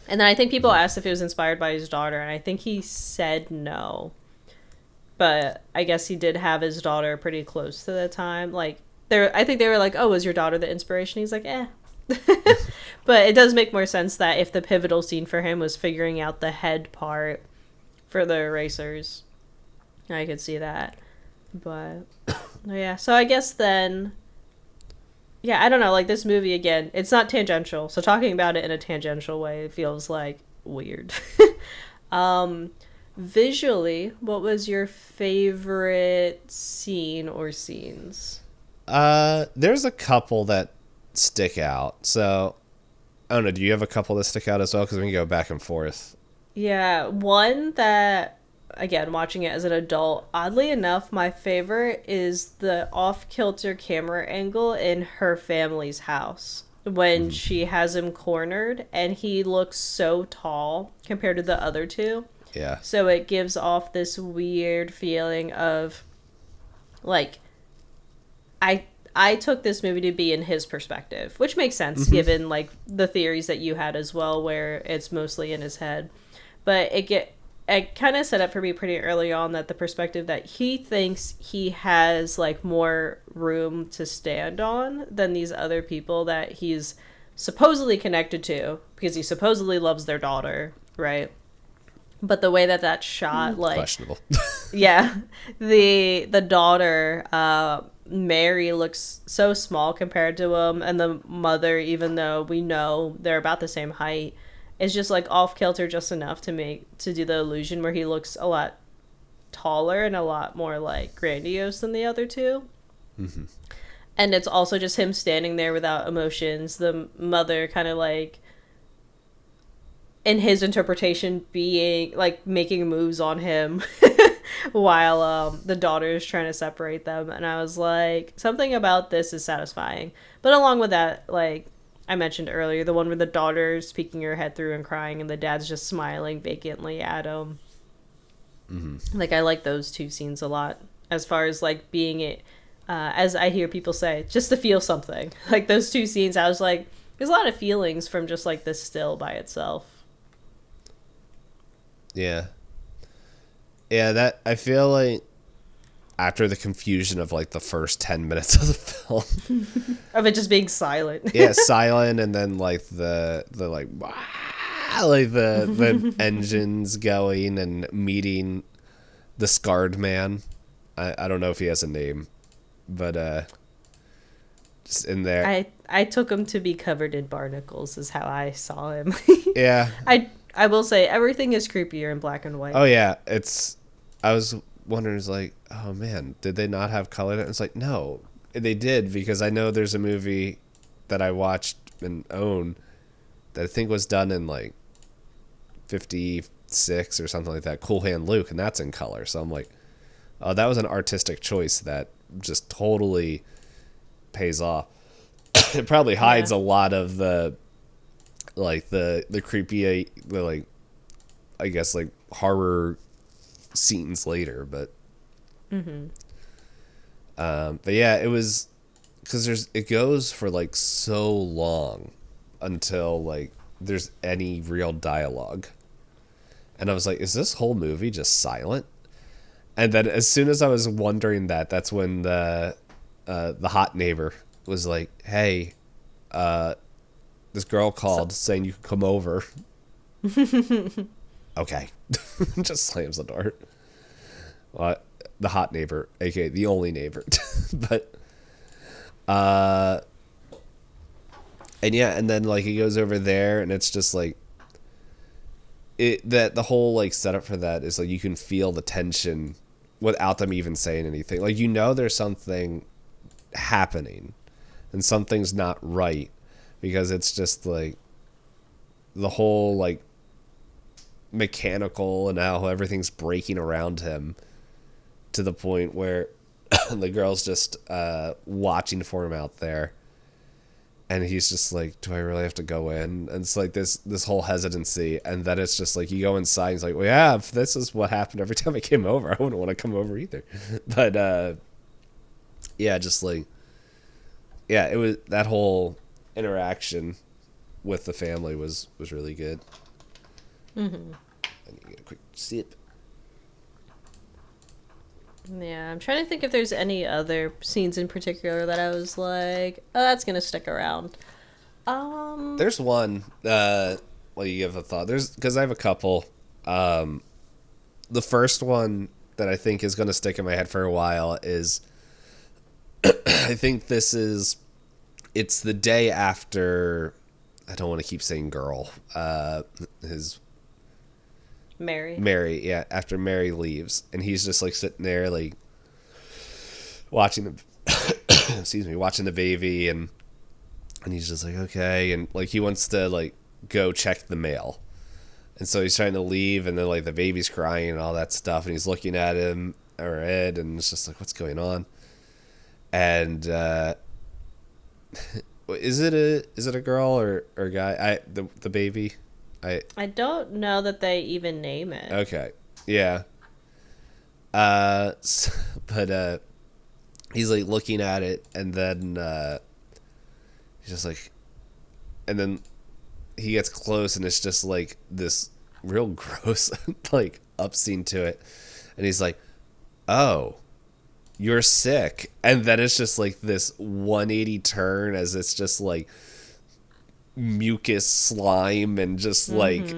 And then I think people asked if it was inspired by his daughter, and I think he said no. But I guess he did have his daughter pretty close to the time. Like, I think they were like, "Oh, was your daughter the inspiration?" He's like, "Eh." But it does make more sense that if the pivotal scene for him was figuring out the head part for the erasers, I could see that. But yeah, so I guess then, yeah, I don't know. Like, this movie again, it's not tangential, so talking about it in a tangential way feels like weird. um, Visually, what was your favorite scene or scenes? There's a couple that stick out. So, I don't know. Do you have a couple that stick out as well? Because we can go back and forth. Yeah, one that, again, watching it as an adult, oddly enough, my favorite is the off-kilter camera angle in her family's house when she has him cornered and he looks so tall compared to the other two. Yeah. So it gives off this weird feeling of, like, I took this movie to be in his perspective, which makes sense given, like, the theories that you had as well, where it's mostly in his head. But it kind of set up for me pretty early on that the perspective that he thinks he has, like, more room to stand on than these other people that he's supposedly connected to because he supposedly loves their daughter, right? But the way that that's shot, like, questionable. yeah, the daughter, Mary, looks so small compared to him, and the mother, even though we know they're about the same height, is just, like, off kilter just enough to do the illusion where he looks a lot taller and a lot more, like, grandiose than the other two. Mm-hmm. And it's also just him standing there without emotions. The mother kind of, like, in his interpretation, being, like, making moves on him while the daughter is trying to separate them. And I was like, something about this is satisfying. But along with that, like I mentioned earlier, the one where the daughter's peeking her head through and crying and the dad's just smiling vacantly at him. Mm-hmm. Like, I like those two scenes a lot as far as, like, being it, as I hear people say, just to feel something. Like, those two scenes, I was like, there's a lot of feelings from just, like, this still by itself. Yeah. Yeah, that, I feel like after the confusion of, like, the first 10 minutes of the film. Of it just being silent. Yeah, silent, and then, like, the like, like, the engines going and meeting the scarred man. I don't know if he has a name, but, just in there. I took him to be covered in barnacles is how I saw him. Yeah. I will say everything is creepier in black and white. Oh yeah, I was wondering, it's like, oh man, did they not have color? It's like, no, they did, because I know there's a movie that I watched and own that I think was done in, like, 56 or something like that, Cool Hand Luke, and that's in color. So I'm like, oh, that was an artistic choice that just totally pays off. It probably hides a lot of the, like, the creepy, the, like, I guess, like, horror scenes later, but but yeah, it was, because it goes for, like, so long until, like, there's any real dialogue, and I was like, is this whole movie just silent? And then as soon as I was wondering that's when the hot neighbor was like, hey, this girl called saying you could come over. Okay. Just slams the door. Well, the hot neighbor, aka the only neighbor. But and yeah, and then, like, he goes over there and it's just like the whole, like, setup for that is, like, you can feel the tension without them even saying anything. Like, you know there's something happening and something's not right, because it's just, like, the whole, like, mechanical and how everything's breaking around him, to the point where the girl's just watching for him out there, and he's just like, do I really have to go in? And it's like this whole hesitancy, and then it's just like, you go inside, he's like, well, yeah, if this is what happened every time I came over, I wouldn't want to come over either. But yeah, just, like, yeah, it was that whole interaction with the family was really good. Mm-hmm. I need to get a quick sip. Yeah, I'm trying to think if there's any other scenes in particular that I was like, oh, that's gonna stick around. There's one. Well, you give a thought. There's because I have a couple. The first one that I think is going to stick in my head for a while is I think this is it's the day after. I don't want to keep saying girl. His Mary, yeah, after Mary leaves, and he's just like sitting there, like watching the, excuse me, watching the baby, and he's just like, okay, and like he wants to like go check the mail, and so he's trying to leave, and then like the baby's crying and all that stuff, and he's looking at him or Ed, and it's just like, what's going on? And is it a girl or a guy? The baby. I don't know that they even name it. Okay. Yeah. But he's like looking at it, and then he's just like, and then he gets close, and it's just like this real gross like up scene to it, and he's like, oh, you're sick, and then it's just like this 180 turn as it's just like mucus slime and just like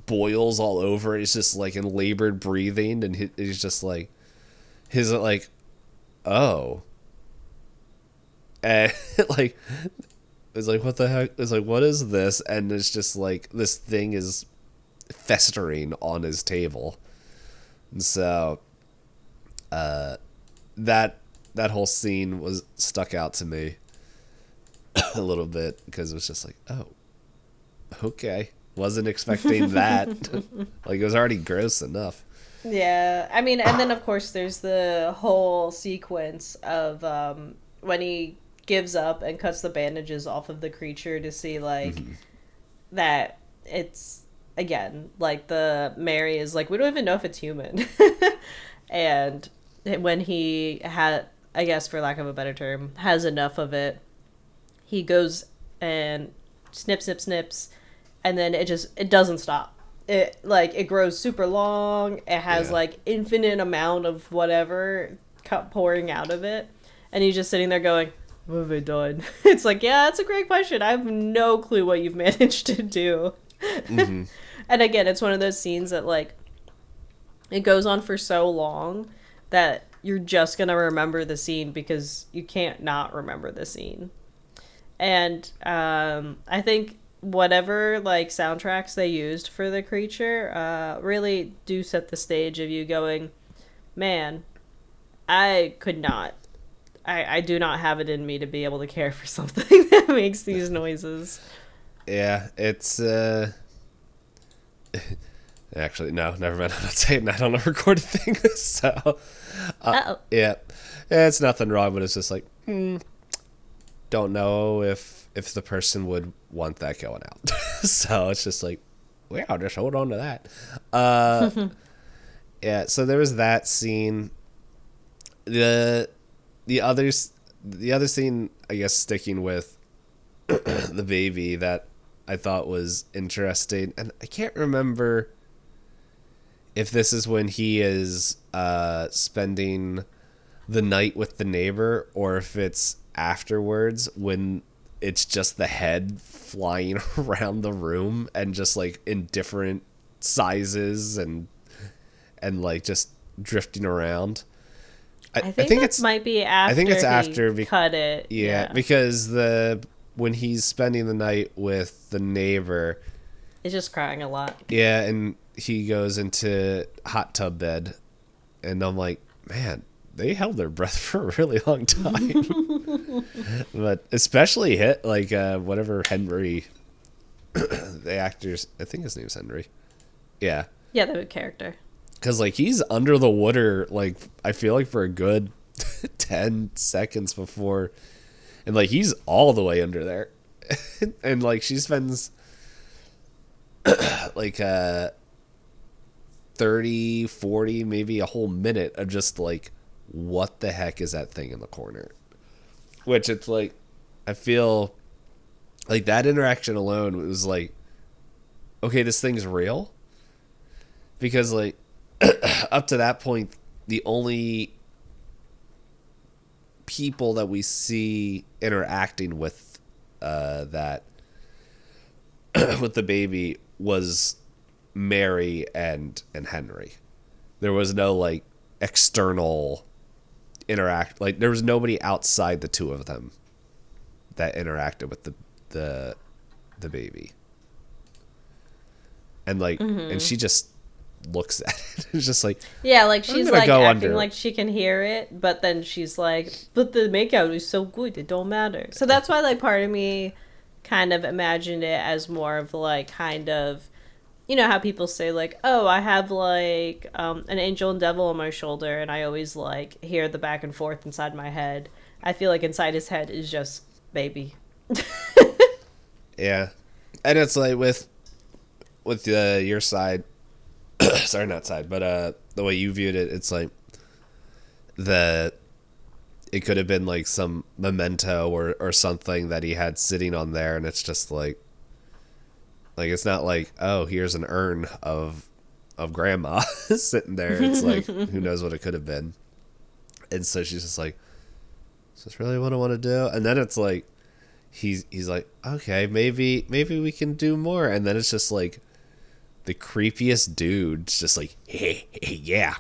boils all over. It's just like in labored breathing, and he's just like his like, oh, and like it's like, what the heck? It's like, what is this? And it's just like this thing is festering on his table, and so that whole scene was stuck out to me a little bit because it was just like, oh, okay, wasn't expecting that. Like, it was already gross enough. Yeah, I mean, and then of course there's the whole sequence of when he gives up and cuts the bandages off of the creature to see like that it's again like the Mary is like, we don't even know if it's human. And when he had, I guess for lack of a better term, has enough of it, he goes and snips, and then it doesn't stop. It like it grows super long. It has like infinite amount of whatever pouring out of it, and he's just sitting there going, "What have I done?" It's like, yeah, that's a great question. I have no clue what you've managed to do. And again, it's one of those scenes that like it goes on for so long that you're just gonna remember the scene because you can't not remember the scene. And I think whatever like soundtracks they used for the creature really do set the stage of you going, man, I could not. I do not have it in me to be able to care for something that makes these noises. Yeah, it's actually, no, never mind. I'm not saying that on a recorded thing. So, yeah, it's nothing wrong, but it's just like, don't know if the person would want that going out. So it's just like, well, I'll just hold on to that. Yeah. So there was that scene. The other scene, I guess, sticking with the baby that I thought was interesting, and I can't remember if this is when he is spending the night with the neighbor or if it's afterwards when it's just the head flying around the room and just like in different sizes and like just drifting around. I think it might be after. I think it's after he cut it. Yeah, because when he's spending the night with the neighbor, he's just crying a lot. Yeah, and he goes into hot tub bed, and I'm like, man, they held their breath for a really long time. But especially whatever Henry, the actor's, I think his name's Henry. Yeah. Yeah, the character. Because like he's under the water, like I feel like for a good 10 seconds before, and like he's all the way under there, and like she spends like 30, 40, maybe a whole minute of just like, what the heck is that thing in the corner? Which it's like, I feel like that interaction alone was like, okay, this thing's real. Because like up to that point, the only people that we see interacting with that with the baby was Mary and Henry. There was no like external interact, like there was nobody outside the two of them that interacted with the the baby. And like and she just looks at it. It's just like, Yeah, like she's like go acting under. like she can hear it, but then she's like, but the makeout is so good, it don't matter. So that's why like part of me kind of imagined it as more of like kind of, you know how people say like, oh, I have like an angel and devil on my shoulder, and I always like hear the back and forth inside my head. I feel like inside his head is just baby. Yeah. And it's like with your side, sorry, not side, but the way you viewed it, it's like it could have been like some memento or something that he had sitting on there, and it's just like it's not like, oh, here's an urn of grandma sitting there. It's like, who knows what it could have been. And so she's just like, is this really what I want to do? And then it's like he's like, okay, maybe we can do more. And then it's just like the creepiest dude, just like, hey, yeah,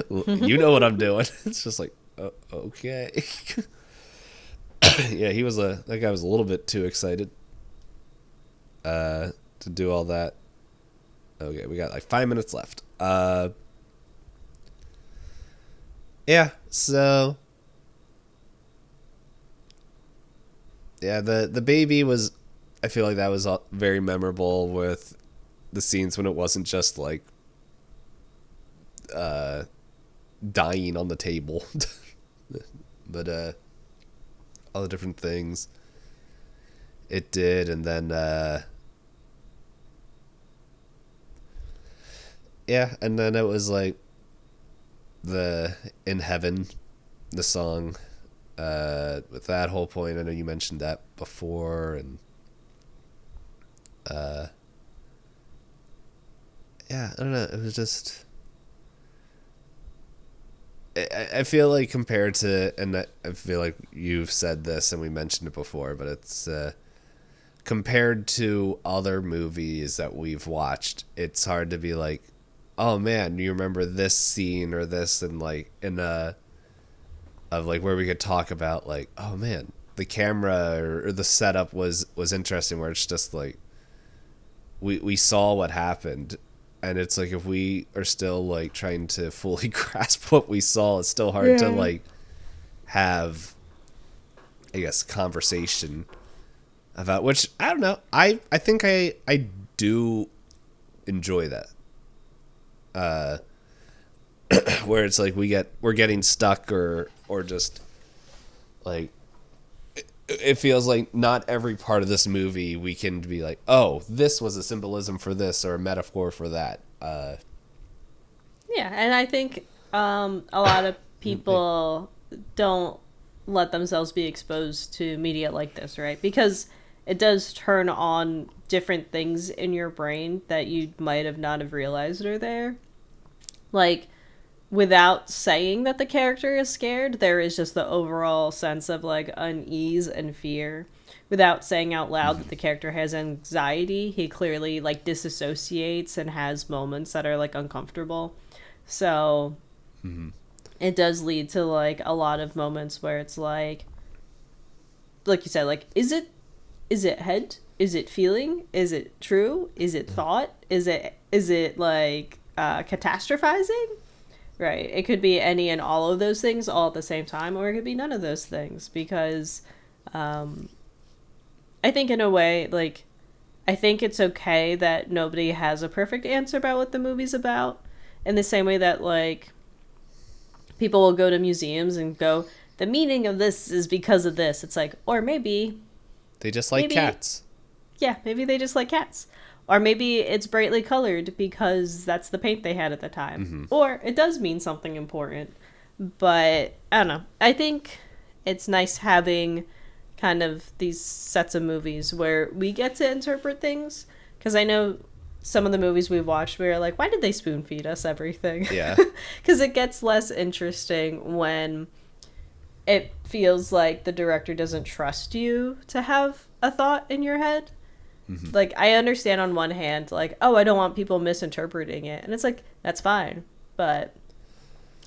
you know what I'm doing. It's just like, oh, okay. Yeah, that guy was a little bit too excited to do all that. Okay, we got like 5 minutes left. Yeah, so yeah, the baby was, I feel like that was very memorable with the scenes when it wasn't just like dying on the table, but all the different things it did. And then yeah, and then it was like the In Heaven, the song, with that whole point. I know you mentioned that before, and yeah, I don't know, it was just, I feel like compared to, and I feel like you've said this and we mentioned it before, but it's compared to other movies that we've watched, it's hard to be like, oh man, you remember this scene or this, and like in a of like where we could talk about like, oh man, the camera or the setup was interesting, where it's just like we saw what happened, and it's like if we are still like trying to fully grasp what we saw, it's still hard to like have, I guess, conversation about, which I don't know, I think I do enjoy that. Where it's like we're getting stuck or just like it feels like not every part of this movie we can be like, oh, this was a symbolism for this or a metaphor for that. Yeah, and I think a lot of people don't let themselves be exposed to media like this, right? Because it does turn on different things in your brain that you might have not have realized are there. Like, without saying that the character is scared, there is just the overall sense of like unease and fear. Without saying out loud that the character has anxiety, he clearly like disassociates and has moments that are like uncomfortable. So it does lead to like a lot of moments where it's like you said, like, is it head? Is it feeling? Is it true? Is it thought? Is it like catastrophizing? Right. It could be any and all of those things all at the same time, or it could be none of those things, because I think in a way, like, I think it's okay that nobody has a perfect answer about what the movie's about, in the same way that, like, people will go to museums and go, the meaning of this is because of this. It's like, or maybe They just like cats. Yeah, maybe they just like cats. Or maybe it's brightly colored because that's the paint they had at the time. Or it does mean something important. But, I don't know. I think it's nice having kind of these sets of movies where we get to interpret things. Because I know some of the movies we've watched, we were like, why did they spoon feed us everything? Yeah. Because it gets less interesting when it feels like the director doesn't trust you to have a thought in your head. Mm-hmm. Like, I understand on one hand, like, oh, I don't want people misinterpreting it. And it's like, that's fine. But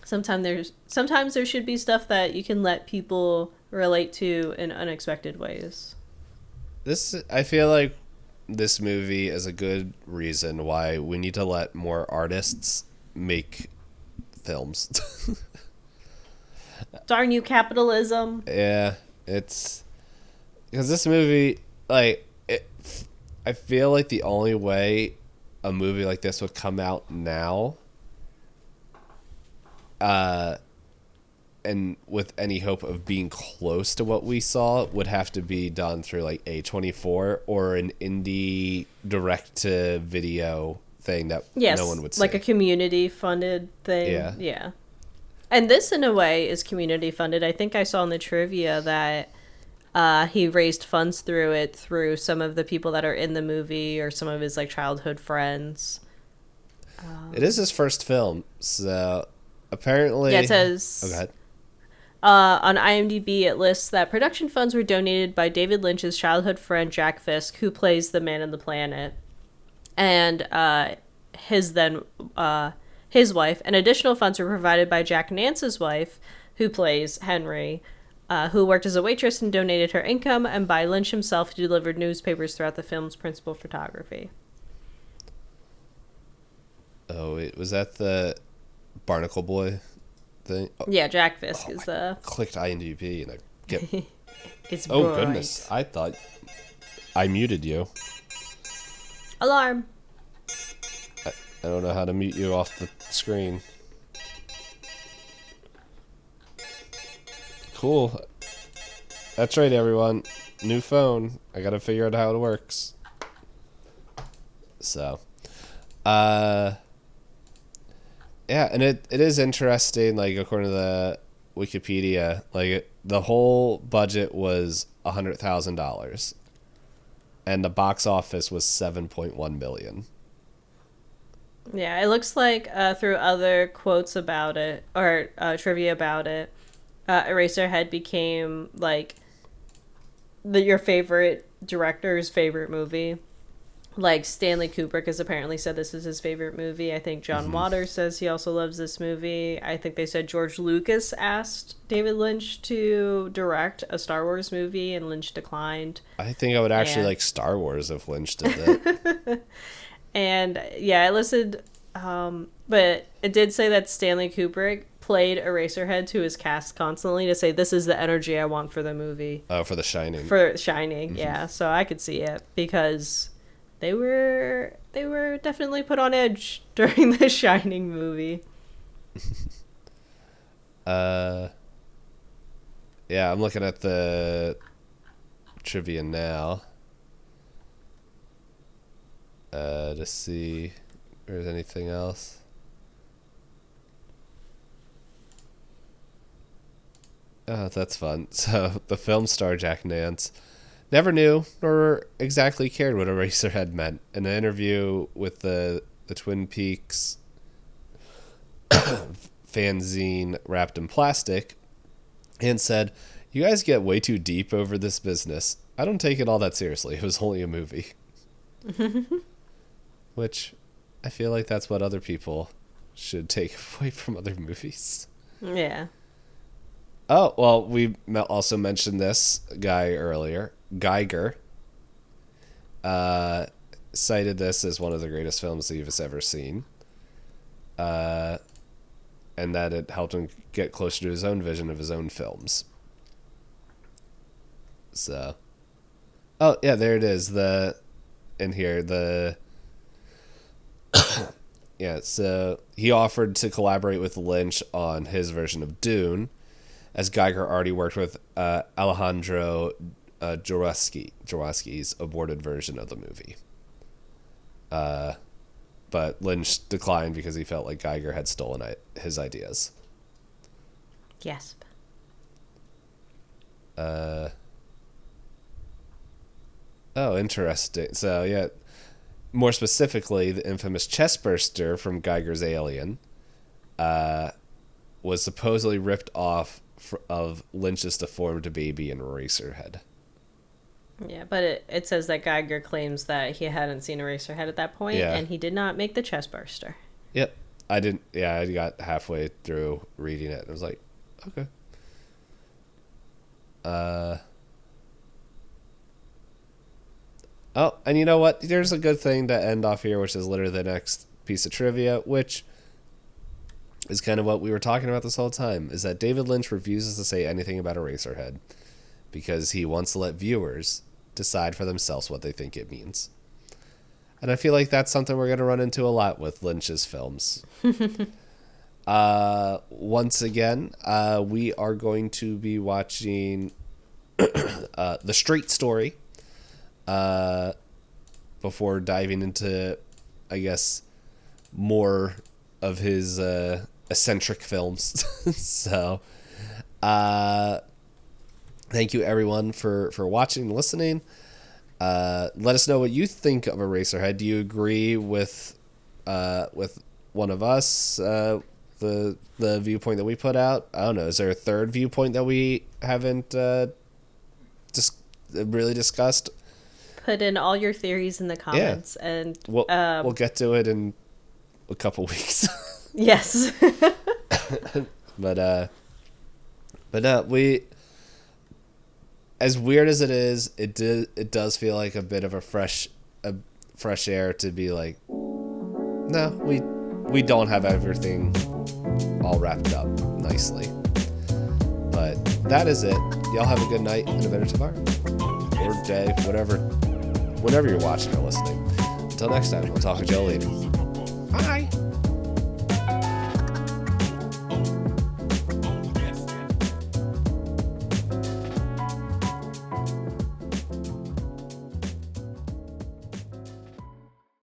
sometimes there should be stuff that you can let people relate to in unexpected ways. I feel like this movie is a good reason why we need to let more artists make films. Darn you, capitalism. Yeah, it's because this movie, like, I feel like the only way a movie like this would come out now, and with any hope of being close to what we saw, would have to be done through like A24 or an indie direct to video thing that no one would see. Like a community funded thing. Yeah. And this, in a way, is community funded. I think I saw in the trivia that he raised funds through it through some of the people that are in the movie or some of his like childhood friends. It is his first film, so apparently. Yeah, it says. Oh, go ahead. On IMDb, it lists that production funds were donated by David Lynch's childhood friend Jack Fisk, who plays the Man in the Planet, and his wife, and additional funds were provided by Jack Nance's wife, who plays Henry, who worked as a waitress and donated her income, and by Lynch himself, who delivered newspapers throughout the film's principal photography. Oh, wait, was that the Barnacle Boy thing? Oh, yeah, Jack Fisk is the... clicked IMDb and I get... It's oh, bright. goodness. I thought I muted you. Alarm. I don't know how to mute you off the screen. Cool. That's right, everyone. New phone. I gotta figure out how it works. So, yeah, and it is interesting, like, according to the Wikipedia, like, the whole budget was $100,000, and the box office was $7.1 million. Yeah, it looks like through other quotes about it, or trivia about it, Eraserhead became, like, your favorite director's favorite movie. Like, Stanley Kubrick has apparently said this is his favorite movie. I think John Waters says he also loves this movie. I think they said George Lucas asked David Lynch to direct a Star Wars movie, and Lynch declined. I think I would actually like Star Wars if Lynch did that. And, yeah, it listed... but it did say that Stanley Kubrick played Eraserhead to his cast constantly to say, this is the energy I want for the movie. Oh, for The Shining. For Shining, yeah. So I could see it, because... They were definitely put on edge during the Shining movie. Yeah, I'm looking at the trivia now. To see if there's anything else. Oh, that's fun. So, the film star Jack Nance never knew or exactly cared what Eraserhead meant. In an interview with the Twin Peaks fanzine wrapped in plastic, and said, "You guys get way too deep over this business. I don't take it all that seriously. It was only a movie." Which, I feel like that's what other people should take away from other movies. Yeah. Oh, well, we also mentioned this guy earlier. Geiger cited this as one of the greatest films that he's ever seen. And that it helped him get closer to his own vision of his own films. So. Oh, yeah, there it is. Yeah, so he offered to collaborate with Lynch on his version of Dune, as Geiger already worked with Alejandro Jodorowsky's aborted version of the movie. But Lynch declined because he felt like Geiger had stolen his ideas. Yes. Oh, interesting. So, yeah, more specifically, the infamous chestburster from Geiger's Alien was supposedly ripped off of Lynch's deformed baby in Eraserhead. Yeah, but it says that Geiger claims that he hadn't seen Eraserhead at that point, Yeah. and he did not make the chestburster. Yep. I didn't. Yeah, I got halfway through reading it and I was like, okay. Oh, and you know what? There's a good thing to end off here, which is literally the next piece of trivia, which is kind of what we were talking about this whole time, is that David Lynch refuses to say anything about Eraserhead because he wants to let viewers decide for themselves what they think it means. And I feel like that's something we're going to run into a lot with Lynch's films. Once again, we are going to be watching The Straight Story before diving into, I guess, more of his eccentric films. So, thank you everyone for watching and listening. Let us know what you think of Eraserhead. Do you agree with one of us, the viewpoint that we put out? I don't know. Is there a third viewpoint that we haven't really discussed? Put in all your theories in the comments, and we'll get to it in a couple weeks. Yes. But we, as weird as it is, it does feel like a bit of a fresh air to be like, no, we don't have everything all wrapped up nicely. But that is it. Y'all have a good night and a better tomorrow or day, whenever you're watching or listening. Until next time, I'll talk to y'all later. Bye.